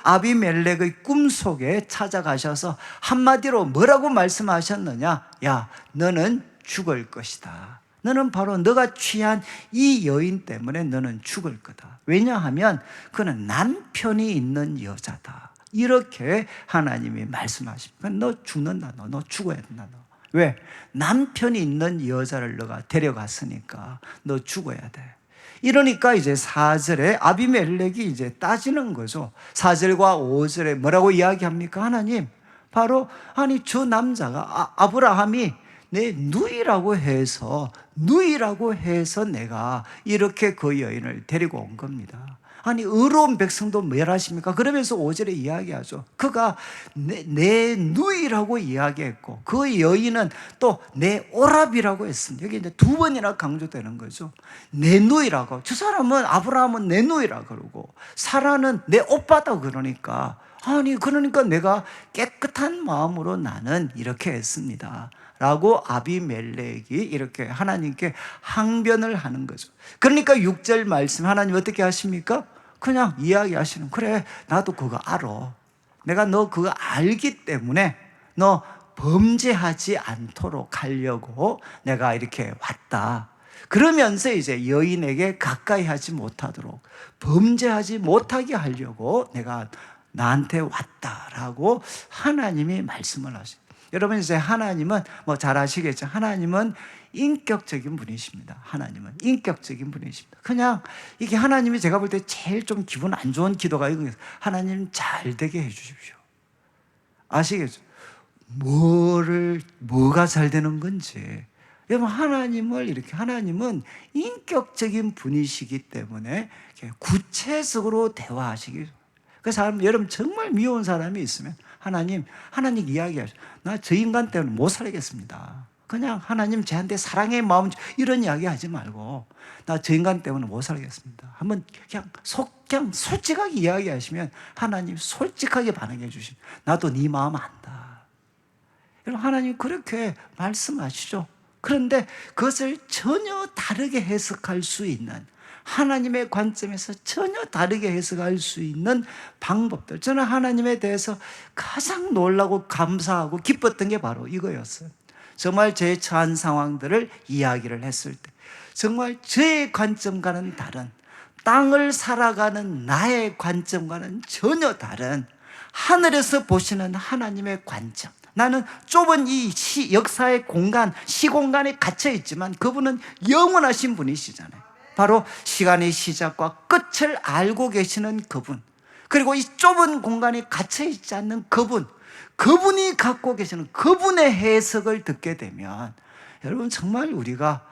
아비멜렉의 꿈 속에 찾아가셔서 한마디로 뭐라고 말씀하셨느냐? 야, 너는 죽을 것이다. 너는 바로 너가 취한 이 여인 때문에 너는 죽을 거다. 왜냐하면 그는 남편이 있는 여자다. 이렇게 하나님이 말씀하십니다. 너 죽는다. 너 죽어야 된다. 왜? 남편이 있는 여자를 너가 데려갔으니까 너 죽어야 돼. 이러니까 이제 4절에 아비멜렉이 이제 따지는 거죠. 4절과 5절에 뭐라고 이야기합니까? 하나님, 바로 저 남자가 아브라함이 내 누이라고 해서 내가 이렇게 그 여인을 데리고 온 겁니다. 의로운 백성도 멸하십니까? 그러면서 5절에 이야기하죠. 그가 내 누이라고 이야기했고, 그 여인은 또 내 오라비라고 했습니다. 여기 이제 2번이나 강조되는 거죠. 내 누이라고. 저 사람은, 아브라함은 내 누이라고 그러고, 사라는 내 오빠다 그러니까, 그러니까 내가 깨끗한 마음으로 나는 이렇게 했습니다. 라고 아비멜렉이 이렇게 하나님께 항변을 하는 거죠. 그러니까 6절 말씀, 하나님 어떻게 하십니까? 그냥 이야기하시는, 그래, 나도 그거 알아. 내가 너 그거 알기 때문에 너 범죄하지 않도록 하려고 내가 이렇게 왔다. 그러면서 이제 여인에게 가까이 하지 못하도록, 범죄하지 못하게 하려고 내가 나한테 왔다라고 하나님이 말씀을 하십니다. 여러분, 이제 하나님은 잘 아시겠죠? 하나님은 인격적인 분이십니다. 하나님은 인격적인 분이십니다. 그냥 이게 하나님이 제가 볼 때 제일 좀 기분 안 좋은 기도가 이거예요. 하나님 잘 되게 해주십시오. 아시겠죠? 뭐가 잘 되는 건지. 여러분, 하나님은 인격적인 분이시기 때문에 구체적으로 대화하시기. 그래서 여러분, 정말 미운 사람이 있으면 하나님 이야기하죠. 나 저 인간 때문에 못 살겠습니다. 그냥 하나님 저한테 사랑의 마음, 이런 이야기 하지 말고, 나 저 인간 때문에 못 살겠습니다. 한번 그냥 솔직하게 이야기하시면 하나님 솔직하게 반응해 주십니다. 나도 네 마음 안다. 여러분, 하나님 그렇게 말씀하시죠. 그런데 그것을 전혀 다르게 해석할 수 있는 하나님의 관점에서 전혀 다르게 해석할 수 있는 방법들, 저는 하나님에 대해서 가장 놀라고 감사하고 기뻤던 게 바로 이거였어요. 정말 제 처한 상황들을 이야기를 했을 때 정말 저의 관점과는 다른, 땅을 살아가는 나의 관점과는 전혀 다른 하늘에서 보시는 하나님의 관점. 나는 좁은 이 역사의 공간, 시공간에 갇혀 있지만 그분은 영원하신 분이시잖아요. 바로 시간의 시작과 끝을 알고 계시는 그분, 그리고 이 좁은 공간에 갇혀 있지 않는 그분이 갖고 계시는 그분의 해석을 듣게 되면 여러분 정말 우리가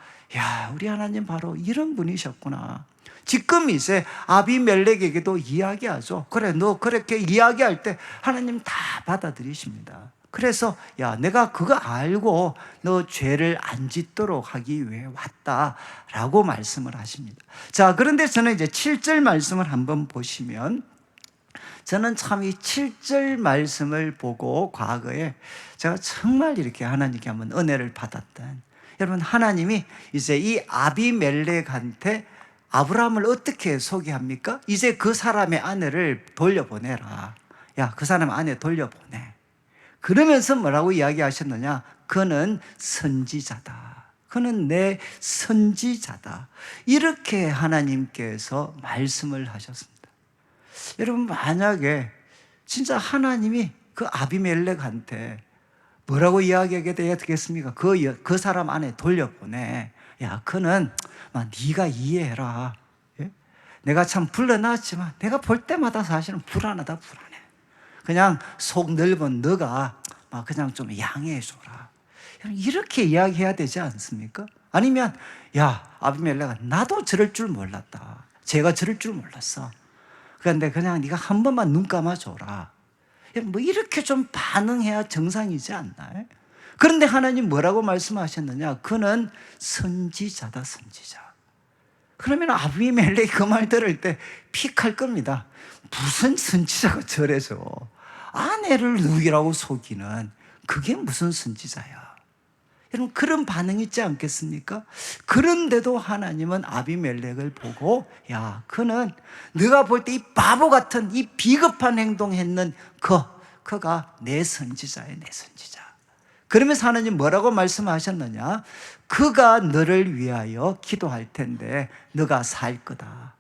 우리 하나님 바로 이런 분이셨구나. 지금 이제 아비멜렉에게도 이야기하죠. 그래, 너 그렇게 이야기할 때 하나님 다 받아들이십니다. 그래서 내가 그거 알고 너 죄를 안 짓도록 하기 위해 왔다라고 말씀을 하십니다. 자, 그런데 저는 이제 7절 말씀을 한번 보시면, 저는 참 이 7절 말씀을 보고 과거에 제가 정말 이렇게 하나님께 한번 은혜를 받았던, 여러분 하나님이 이제 이 아비멜렉한테 아브라함을 어떻게 소개합니까? 이제 그 사람의 아내를 돌려보내라. 그 사람 아내 돌려보내. 그러면서 뭐라고 이야기하셨느냐? 그는 선지자다. 그는 내 선지자다. 이렇게 하나님께서 말씀을 하셨습니다. 여러분 만약에 진짜 하나님이 그 아비멜렉한테 뭐라고 이야기하게 되겠습니까? 그 사람 안에 돌려보내. 그는 네가 이해해라. 내가 참 불러놨지만 내가 볼 때마다 사실은 불안하다. 그냥 속 넓은 너가 그냥 좀 양해해줘라. 이렇게 이야기해야 되지 않습니까? 아니면 아비멜렉아, 나도 저럴 줄 몰랐다. 제가 저럴 줄 몰랐어. 그런데 그냥 네가 한 번만 눈 감아줘라. 이렇게 좀 반응해야 정상이지 않나요? 그런데 하나님 뭐라고 말씀하셨느냐? 그는 선지자다, 선지자. 그러면 아비멜렉이 그 말 들을 때 픽할 겁니다. 무슨 선지자가 저래서 아내를 누이라고 속이는, 그게 무슨 선지자야. 여러분 그런 반응이 있지 않겠습니까? 그런데도 하나님은 아비멜렉을 보고 그는 네가 볼 때 이 바보 같은 이 비겁한 행동했는 그가 내 선지자야, 내 선지자. 그러면서 하나님 뭐라고 말씀하셨느냐? 그가 너를 위하여 기도할 텐데 너가 살 거다.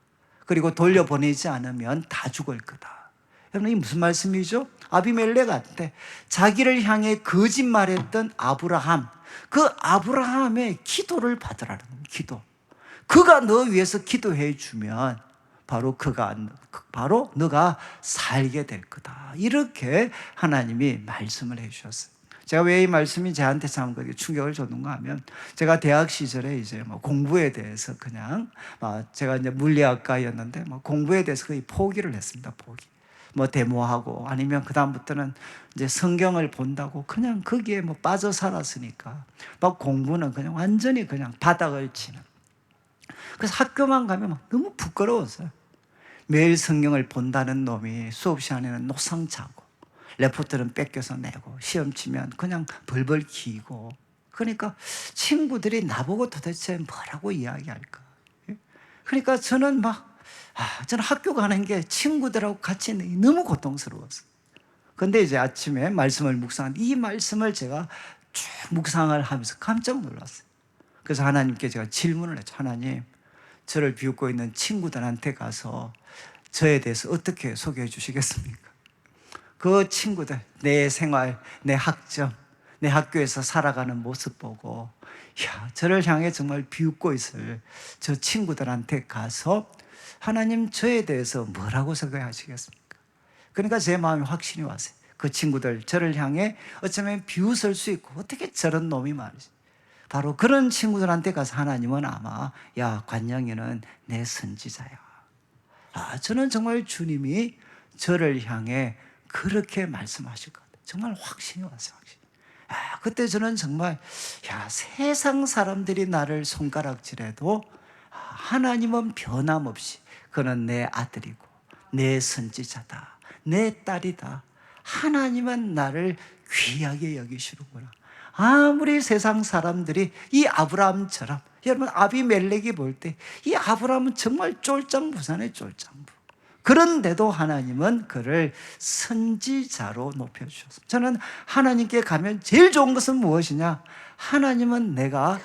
그리고 돌려보내지 않으면 다 죽을 거다. 여러분 이게 무슨 말씀이죠? 아비멜렉한테 자기를 향해 거짓말했던 아브라함, 그 아브라함의 기도를 받으라는 기도. 그가 너 위해서 기도해 주면 바로 너가 살게 될 거다. 이렇게 하나님이 말씀을 해 주셨어요. 제가 왜 이 말씀이 저한테 참 그렇게 충격을 줬는가 하면, 제가 대학 시절에 이제 공부에 대해서 그냥 제가 이제 물리학과였는데 공부에 대해서 거의 포기를 했습니다. 데모하고 아니면 그다음부터는 이제 성경을 본다고 그냥 거기에 빠져 살았으니까 공부는 그냥 완전히 그냥 바닥을 치는. 그래서 학교만 가면 너무 부끄러웠어요. 매일 성경을 본다는 놈이 수업 시간에는 노상 자고 레포트는 뺏겨서 내고 시험 치면 그냥 벌벌 기고, 그러니까 친구들이 나보고 도대체 뭐라고 이야기할까. 그러니까 저는 저는 학교 가는 게 친구들하고 같이 있는 게 너무 고통스러웠어요. 근데 이제 아침에 말씀을 묵상하는데 이 말씀을 제가 쭉 묵상을 하면서 깜짝 놀랐어요. 그래서 하나님께 제가 질문을 했죠. 하나님, 저를 비웃고 있는 친구들한테 가서 저에 대해서 어떻게 소개해 주시겠습니까? 그 친구들, 내 생활, 내 학점, 내 학교에서 살아가는 모습 보고 저를 향해 정말 비웃고 있을 저 친구들한테 가서 하나님 저에 대해서 뭐라고 생각하시겠습니까? 그러니까 제 마음에 확신이 왔어요. 그 친구들 저를 향해 어쩌면 비웃을 수 있고 어떻게 저런 놈이 말이지. 바로 그런 친구들한테 가서 하나님은 아마 관영이는 내 선지자야. 저는 정말 주님이 저를 향해 그렇게 말씀하실 것 같아요. 정말 확신이 왔어요. 확신. 그때 저는 정말 세상 사람들이 나를 손가락질해도 하나님은 변함없이 그는 내 아들이고 내 선지자다, 내 딸이다. 하나님은 나를 귀하게 여기시는구나. 아무리 세상 사람들이 이 아브라함처럼, 여러분 아비멜렉이 볼 때 이 아브라함은 정말 쫄장부잖아요, 쫄장부. 그런데도 하나님은 그를 선지자로 높여주셨습니다. 저는 하나님께 가면 제일 좋은 것은 무엇이냐? 하나님은 내가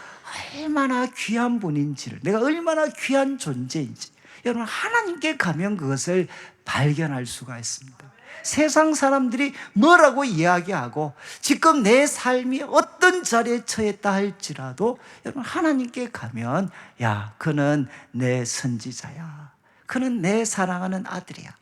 얼마나 귀한 분인지를, 내가 얼마나 귀한 존재인지, 여러분 하나님께 가면 그것을 발견할 수가 있습니다. 세상 사람들이 뭐라고 이야기하고 지금 내 삶이 어떤 자리에 처했다 할지라도 여러분 하나님께 가면, 야, 그는 내 선지자야, 그는 내 사랑하는 아들이야,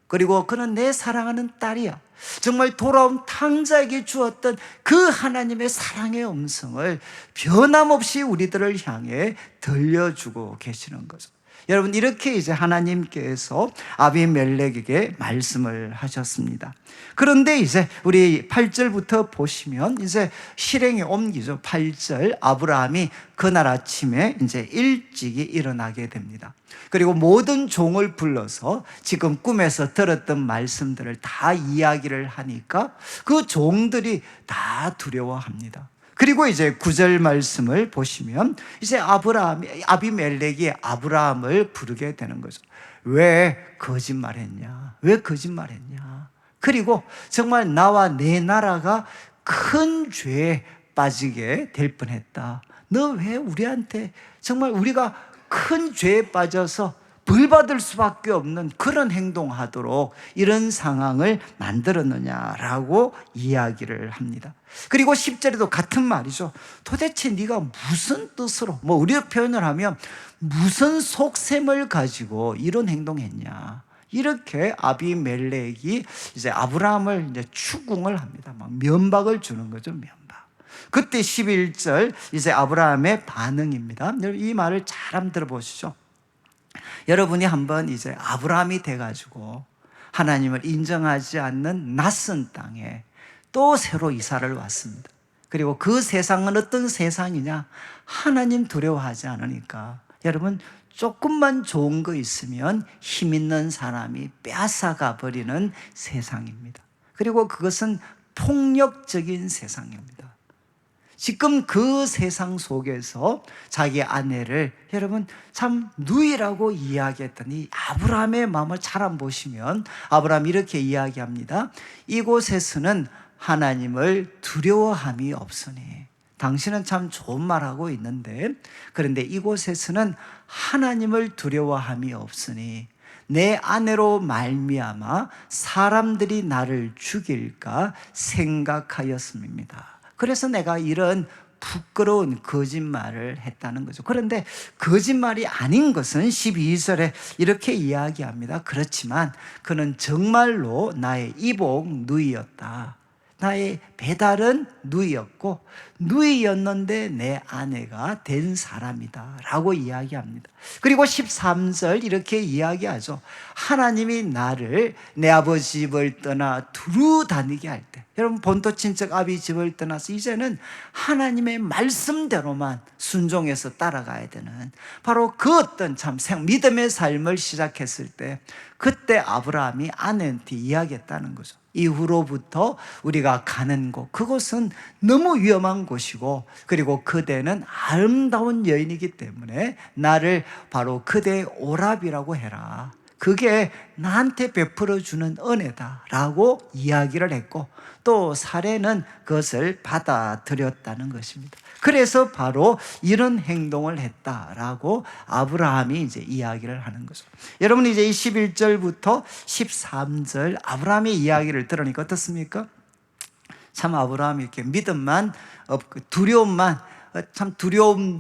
그리고 그는 내 사랑하는 딸이야, 정말 돌아온 탕자에게 주었던 그 하나님의 사랑의 음성을 변함없이 우리들을 향해 들려주고 계시는 거죠. 여러분, 이렇게 이제 하나님께서 아비멜렉에게 말씀을 하셨습니다. 그런데 이제 우리 8절부터 보시면 이제 실행에 옮기죠. 8절, 아브라함이 그날 아침에 이제 일찍이 일어나게 됩니다. 그리고 모든 종을 불러서 지금 꿈에서 들었던 말씀들을 다 이야기를 하니까 그 종들이 다 두려워합니다. 그리고 이제 9절 말씀을 보시면 이제 아비멜렉이 아브라함을 부르게 되는 거죠. 왜 거짓말했냐? 왜 거짓말했냐? 그리고 정말 나와 내 나라가 큰 죄에 빠지게 될 뻔했다. 너 왜 우리한테 정말 우리가 큰 죄에 빠져서 벌 받을 수밖에 없는 그런 행동하도록 이런 상황을 만들었느냐라고 이야기를 합니다. 그리고 10절에도 같은 말이죠. 도대체 네가 무슨 뜻으로, 우리 표현을 하면 무슨 속셈을 가지고 이런 행동했냐, 이렇게 아비멜렉이 이제 아브라함을 이제 추궁을 합니다. 막 면박을 주는 거죠, 면박. 그때 11절 이제 아브라함의 반응입니다. 이 말을 잘 한번 들어보시죠. 여러분이 한번 이제 아브라함이 돼가지고 하나님을 인정하지 않는 낯선 땅에 또 새로 이사를 왔습니다. 그리고 그 세상은 어떤 세상이냐? 하나님 두려워하지 않으니까 여러분, 조금만 좋은 거 있으면 힘 있는 사람이 빼앗아가 버리는 세상입니다. 그리고 그것은 폭력적인 세상입니다. 지금 그 세상 속에서 자기 아내를 여러분 참 누이라고 이야기했던 이 아브라함의 마음을 잘 한번 보시면 아브라함이 이렇게 이야기합니다. 이곳에서는 하나님을 두려워함이 없으니, 당신은 참 좋은 말하고 있는데, 그런데 이곳에서는 하나님을 두려워함이 없으니 내 아내로 말미암아 사람들이 나를 죽일까 생각하였음입니다. 그래서 내가 이런 부끄러운 거짓말을 했다는 거죠. 그런데 거짓말이 아닌 것은 12절에 이렇게 이야기합니다. 그렇지만 그는 정말로 나의 이복 누이였다. 나의 배달은 누이였고 누이였는데 내 아내가 된 사람이다 라고 이야기합니다. 그리고 13절 이렇게 이야기하죠. 하나님이 나를 내 아버지 집을 떠나 두루 다니게 할 때, 여러분 본토 친척 아비 집을 떠나서 이제는 하나님의 말씀대로만 순종해서 따라가야 되는 바로 그 어떤 참 믿음의 삶을 시작했을 때, 그때 아브라함이 아내한테 이야기했다는 거죠. 이후로부터 우리가 가는 곳, 그곳은 너무 위험한 곳이고, 그리고 그대는 아름다운 여인이기 때문에 나를 바로 그대의 오랍이라고 해라. 그게 나한테 베풀어주는 은혜다라고 이야기를 했고, 또 사례는 그것을 받아들였다는 것입니다. 그래서 바로 이런 행동을 했다라고 아브라함이 이제 이야기를 하는 거죠. 여러분, 이제 21절부터 13절 아브라함의 이야기를 들으니까 어떻습니까? 참 아브라함이 이렇게 믿음만 없고 두려움만, 참 두려움,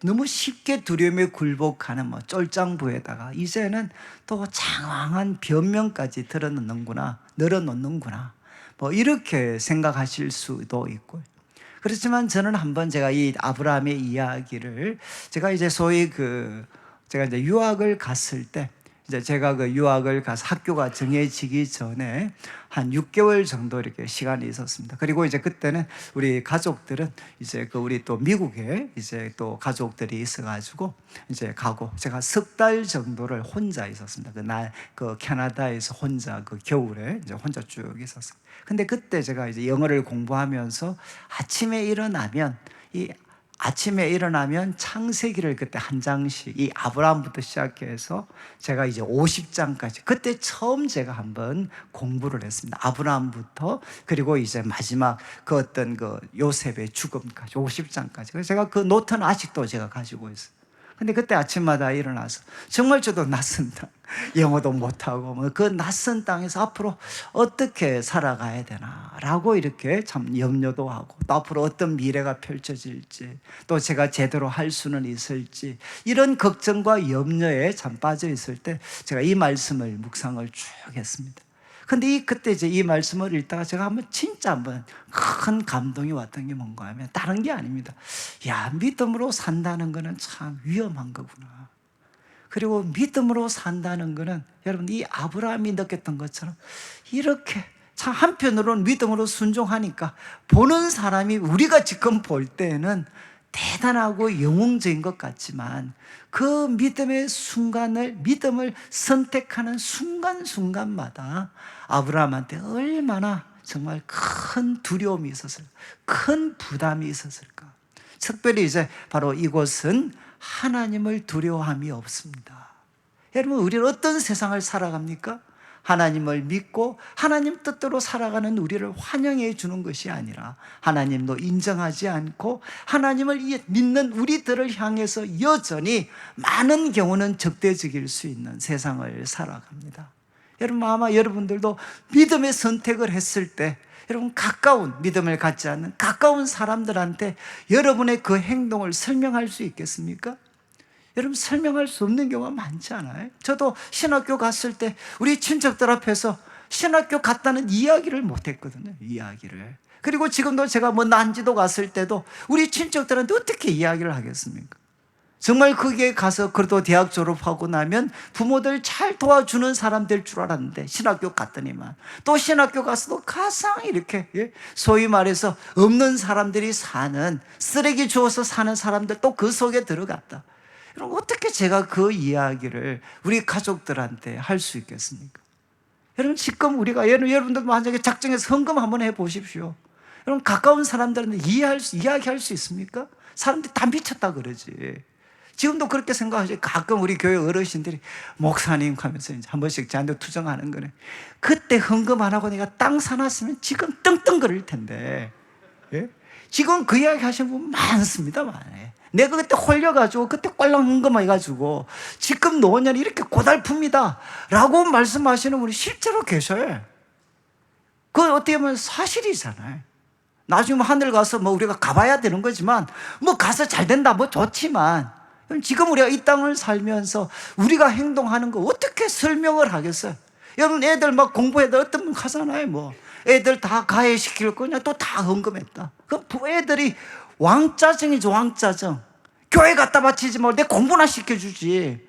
너무 쉽게 두려움에 굴복하는 쫄장부에다가 이제는 또 장황한 변명까지 늘어놓는구나, 이렇게 생각하실 수도 있고요. 그렇지만 저는 한번 제가 이 아브라함의 이야기를 제가 이제 소위 제가 이제 유학을 갔을 때 이제 제가 그 유학을 가서 학교가 정해지기 전에 한 6개월 정도 이렇게 시간이 있었습니다. 그리고 이제 그때는 우리 가족들은 이제 그 우리 또 미국에 이제 또 가족들이 있어가지고 이제 가고, 제가 석 달 정도를 혼자 있었습니다. 그 캐나다에서 혼자 그 겨울에 이제 혼자 쭉 있었어요. 근데 그때 제가 이제 영어를 공부하면서 아침에 일어나면 창세기를 그때 한 장씩, 이 아브라함부터 시작해서 제가 이제 50장까지, 그때 처음 제가 한번 공부를 했습니다. 아브라함부터, 그리고 이제 마지막 그 어떤 그 요셉의 죽음까지 50장까지. 그래서 제가 그 노트는 아직도 제가 가지고 있어요. 근데 그때 아침마다 일어나서 정말 저도 낯선 땅, 영어도 못하고 그 낯선 땅에서 앞으로 어떻게 살아가야 되나라고 이렇게 참 염려도 하고, 또 앞으로 어떤 미래가 펼쳐질지, 또 제가 제대로 할 수는 있을지, 이런 걱정과 염려에 참 빠져 있을 때 제가 이 말씀을 묵상을 쭉 했습니다. 근데 그때 이제 이 말씀을 읽다가 제가 진짜 한번 큰 감동이 왔던 게 뭔가 하면 다른 게 아닙니다. 야, 믿음으로 산다는 거는 참 위험한 거구나. 그리고 믿음으로 산다는 거는 여러분, 이 아브라함이 느꼈던 것처럼 이렇게 참 한편으로는 믿음으로 순종하니까 보는 사람이 우리가 지금 볼 때는 대단하고 영웅적인 것 같지만, 그 믿음의 믿음을 선택하는 순간순간마다 아브라함한테 얼마나 정말 큰 두려움이 있었을까, 큰 부담이 있었을까. 특별히 이제 바로 이곳은 하나님을 두려워함이 없습니다. 여러분, 우리는 어떤 세상을 살아갑니까? 하나님을 믿고 하나님 뜻대로 살아가는 우리를 환영해 주는 것이 아니라, 하나님도 인정하지 않고 하나님을 믿는 우리들을 향해서 여전히 많은 경우는 적대적일 수 있는 세상을 살아갑니다. 여러분, 아마 여러분들도 믿음의 선택을 했을 때, 여러분, 가까운 믿음을 갖지 않는 가까운 사람들한테 여러분의 그 행동을 설명할 수 있겠습니까? 여러분, 설명할 수 없는 경우가 많지 않아요? 저도 신학교 갔을 때 우리 친척들 앞에서 신학교 갔다는 이야기를 못 했거든요. 이야기를. 그리고 지금도 제가 난지도 갔을 때도 우리 친척들한테 어떻게 이야기를 하겠습니까? 정말 거기에 가서 그래도 대학 졸업하고 나면 부모들 잘 도와주는 사람 될 줄 알았는데, 신학교 갔더니만 또 신학교 가서도 가상 이렇게 소위 말해서 없는 사람들이 사는, 쓰레기 주워서 사는 사람들 또 그 속에 들어갔다. 여러분, 어떻게 제가 그 이야기를 우리 가족들한테 할 수 있겠습니까? 여러분, 지금 우리가 여러분들 만약에 작정해서 헌금 한번 해보십시오. 여러분, 가까운 사람들한테 이야기할 수 있습니까? 사람들이 다 미쳤다 그러지. 지금도 그렇게 생각하죠. 가끔 우리 교회 어르신들이 목사님 하면서 이제 한 번씩 저한테 투정하는 거네. 그때 헌금 안 하고 내가 땅 사놨으면 지금 떵떵거릴 텐데. 예? 지금 그 이야기 하시는 분 많습니다. 많아요. 내가 그때 홀려가지고 그때 꼴랑 헌금해가지고 지금 노년이 이렇게 고달픕니다 라고 말씀하시는 분이 실제로 계셔요. 그건 어떻게 보면 사실이잖아요. 나중에 하늘 가서 우리가 가봐야 되는 거지만, 가서 잘 된다 좋지만, 지금 우리가 이 땅을 살면서 우리가 행동하는 거 어떻게 설명을 하겠어요? 여러분, 애들 공부해도 어떤 분 가잖아요. 애들 다 가해시킬 거냐, 또 다 헌금했다. 그 애들이 왕짜증이죠, 왕짜증. 교회 갖다 바치지 내 공부나 시켜주지.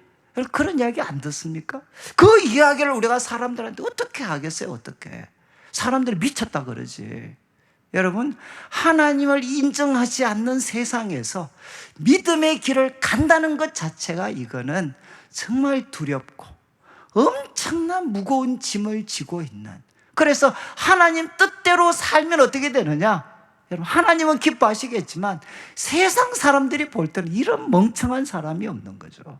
그런 이야기 안 듣습니까? 그 이야기를 우리가 사람들한테 어떻게 하겠어요? 어떻게? 사람들이 미쳤다 그러지. 여러분, 하나님을 인정하지 않는 세상에서 믿음의 길을 간다는 것 자체가, 이거는 정말 두렵고 엄청난 무거운 짐을 지고 있는, 그래서 하나님 뜻대로 살면 어떻게 되느냐? 여러분, 하나님은 기뻐하시겠지만 세상 사람들이 볼 때는 이런 멍청한 사람이 없는 거죠.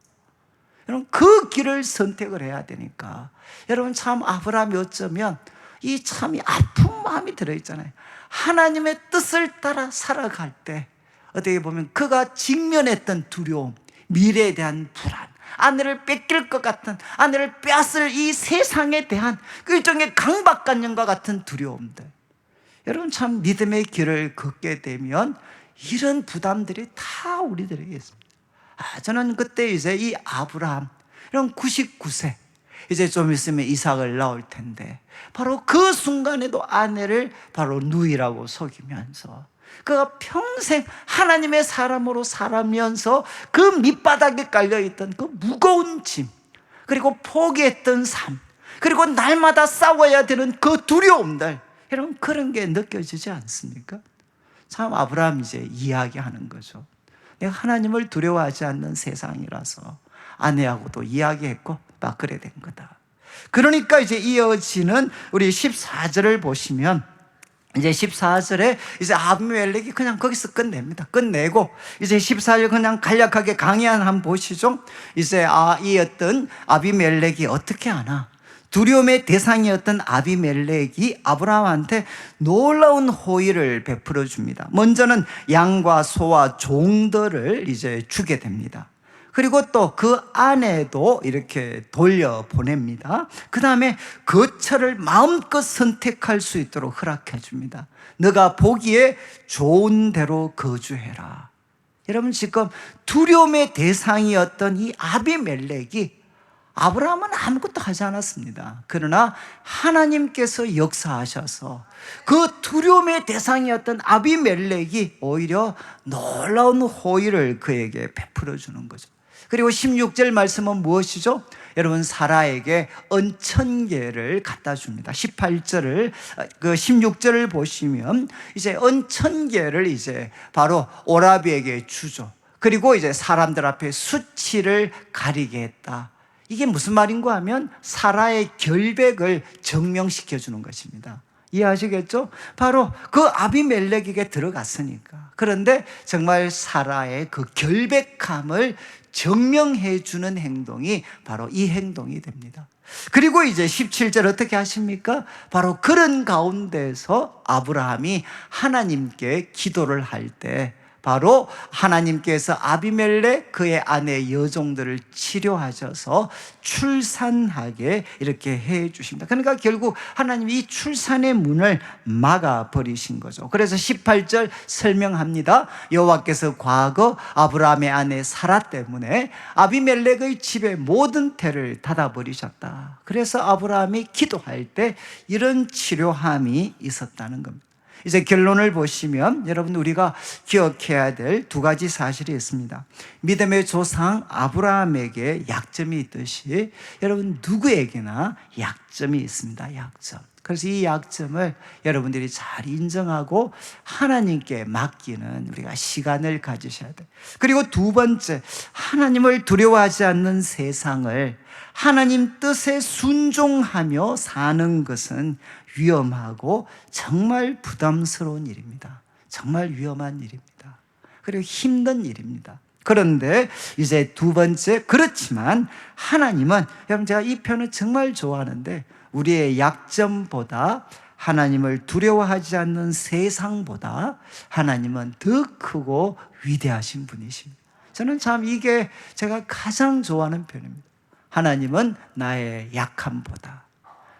여러분, 그 길을 선택을 해야 되니까, 여러분, 참 아브라함이 어쩌면 이 참 아픈 마음이 들어있잖아요. 하나님의 뜻을 따라 살아갈 때 어떻게 보면 그가 직면했던 두려움, 미래에 대한 불안, 아내를 뺏길 것 같은, 아내를 빼앗을 이 세상에 대한 그 일종의 강박관념과 같은 두려움들, 여러분, 참 믿음의 길을 걷게 되면 이런 부담들이 다 우리들에게 있습니다. 저는 그때 이제 이 아브라함, 이런 99세, 이제 좀 있으면 이삭을 낳을 텐데, 바로 그 순간에도 아내를 바로 누이라고 속이면서 그가 평생 하나님의 사람으로 살아면서 그 밑바닥에 깔려있던 그 무거운 짐, 그리고 포기했던 삶, 그리고 날마다 싸워야 되는 그 두려움들, 여러분 그런 게 느껴지지 않습니까? 참 아브라함이 이제 이야기하는 거죠. 내가 하나님을 두려워하지 않는 세상이라서 아내하고도 이야기했고 막 그래 된 거다. 그러니까 이제 이어지는 우리 14절을 보시면, 이제 14절에 이제 아비멜렉이 그냥 거기서 끝냅니다. 끝내고 이제 14절 그냥 간략하게 강의한 한번 보시죠. 이제 이 어떤 아비멜렉이 어떻게 하나, 두려움의 대상이었던 아비멜렉이 아브라함한테 놀라운 호의를 베풀어 줍니다. 먼저는 양과 소와 종들을 이제 주게 됩니다. 그리고 또 그 아내도 이렇게 돌려보냅니다. 그 다음에 거처를 마음껏 선택할 수 있도록 허락해 줍니다. 너가 보기에 좋은 대로 거주해라. 여러분 지금 두려움의 대상이었던 이 아비멜렉이, 아브라함은 아무것도 하지 않았습니다. 그러나 하나님께서 역사하셔서 그 두려움의 대상이었던 아비멜렉이 오히려 놀라운 호의를 그에게 베풀어 주는 거죠. 그리고 16절 말씀은 무엇이죠? 여러분 사라에게 은천계를 갖다 줍니다. 18절을, 그 16절을 보시면 이제 은천계를 이제 바로 오라비에게 주죠. 그리고 이제 사람들 앞에 수치를 가리게 했다. 이게 무슨 말인가 하면 사라의 결백을 증명시켜 주는 것입니다. 이해하시겠죠? 바로 그 아비멜렉에게 들어갔으니까. 그런데 정말 사라의 그 결백함을 증명해 주는 행동이 바로 이 행동이 됩니다. 그리고 이제 17절 어떻게 하십니까? 바로 그런 가운데서 아브라함이 하나님께 기도를 할 때 바로 하나님께서 아비멜렉 그의 아내 여종들을 치료하셔서 출산하게 이렇게 해 주십니다. 그러니까 결국 하나님이 이 출산의 문을 막아버리신 거죠. 그래서 18절 설명합니다. 여호와께서 과거 아브라함의 아내 사라 때문에 아비멜렉의 집의 모든 태를 닫아버리셨다. 그래서 아브라함이 기도할 때 이런 치료함이 있었다는 겁니다. 이제 결론을 보시면 여러분 우리가 기억해야 될 두 가지 사실이 있습니다. 믿음의 조상 아브라함에게 약점이 있듯이 여러분 누구에게나 약점이 있습니다. 약점. 그래서 이 약점을 여러분들이 잘 인정하고 하나님께 맡기는 우리가 시간을 가지셔야 돼요. 그리고 두 번째, 하나님을 두려워하지 않는 세상을 하나님 뜻에 순종하며 사는 것은 위험하고 정말 부담스러운 일입니다. 정말 위험한 일입니다. 그리고 힘든 일입니다. 그런데 이제 두 번째, 그렇지만 하나님은, 여러분 제가 이 표현을 정말 좋아하는데, 우리의 약점보다 하나님을 두려워하지 않는 세상보다 하나님은 더 크고 위대하신 분이십니다. 저는 참 이게 제가 가장 좋아하는 표현입니다. 하나님은 나의 약함보다,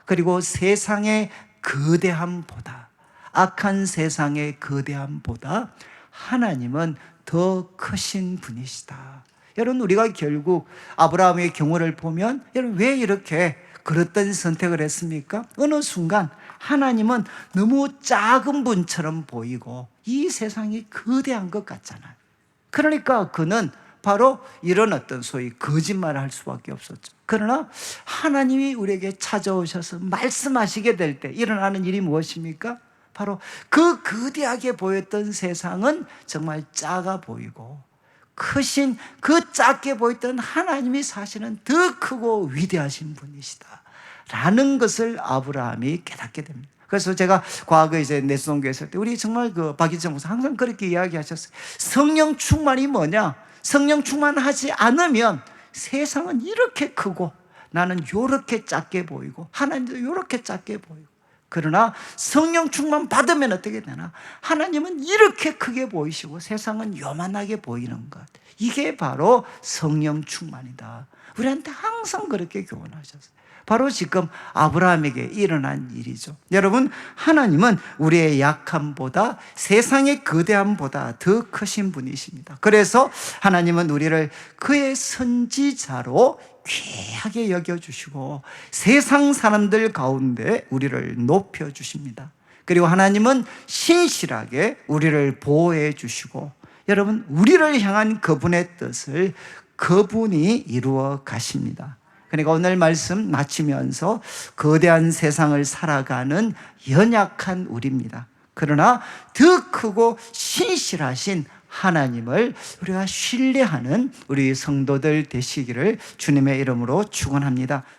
그리고 세상의 거대함보다, 악한 세상의 거대함보다 하나님은 더 크신 분이시다. 여러분 우리가 결국 아브라함의 경우를 보면 여러분 왜 이렇게 그릇된 선택을 했습니까? 어느 순간 하나님은 너무 작은 분처럼 보이고 이 세상이 거대한 것 같잖아요. 그러니까 그는 바로 이런 어떤 소위 거짓말을 할 수밖에 없었죠. 그러나 하나님이 우리에게 찾아오셔서 말씀하시게 될 때 일어나는 일이 무엇입니까? 바로 그 거대하게 보였던 세상은 정말 작아 보이고 크신 그 작게 보였던 하나님이 사실은 더 크고 위대하신 분이시다 라는 것을 아브라함이 깨닫게 됩니다. 그래서 제가 과거에 이제 내수동교회 있을 때 우리 정말 그 박희정 목사 항상 그렇게 이야기하셨어요. 성령 충만이 뭐냐? 성령 충만하지 않으면 세상은 이렇게 크고 나는 이렇게 작게 보이고 하나님도 이렇게 작게 보이고, 그러나 성령 충만 받으면 어떻게 되나? 하나님은 이렇게 크게 보이시고 세상은 요만하게 보이는 것. 이게 바로 성령 충만이다. 우리한테 항상 그렇게 교훈하셨어요. 바로 지금 아브라함에게 일어난 일이죠. 여러분, 하나님은 우리의 약함보다 세상의 거대함보다 더 크신 분이십니다. 그래서 하나님은 우리를 그의 선지자로 귀하게 여겨주시고 세상 사람들 가운데 우리를 높여주십니다. 그리고 하나님은 신실하게 우리를 보호해 주시고, 여러분 우리를 향한 그분의 뜻을 그분이 이루어 가십니다. 그러니까 오늘 말씀 마치면서 거대한 세상을 살아가는 연약한 우리입니다. 그러나 더 크고 신실하신 하나님을 우리가 신뢰하는 우리 성도들 되시기를 주님의 이름으로 축원합니다.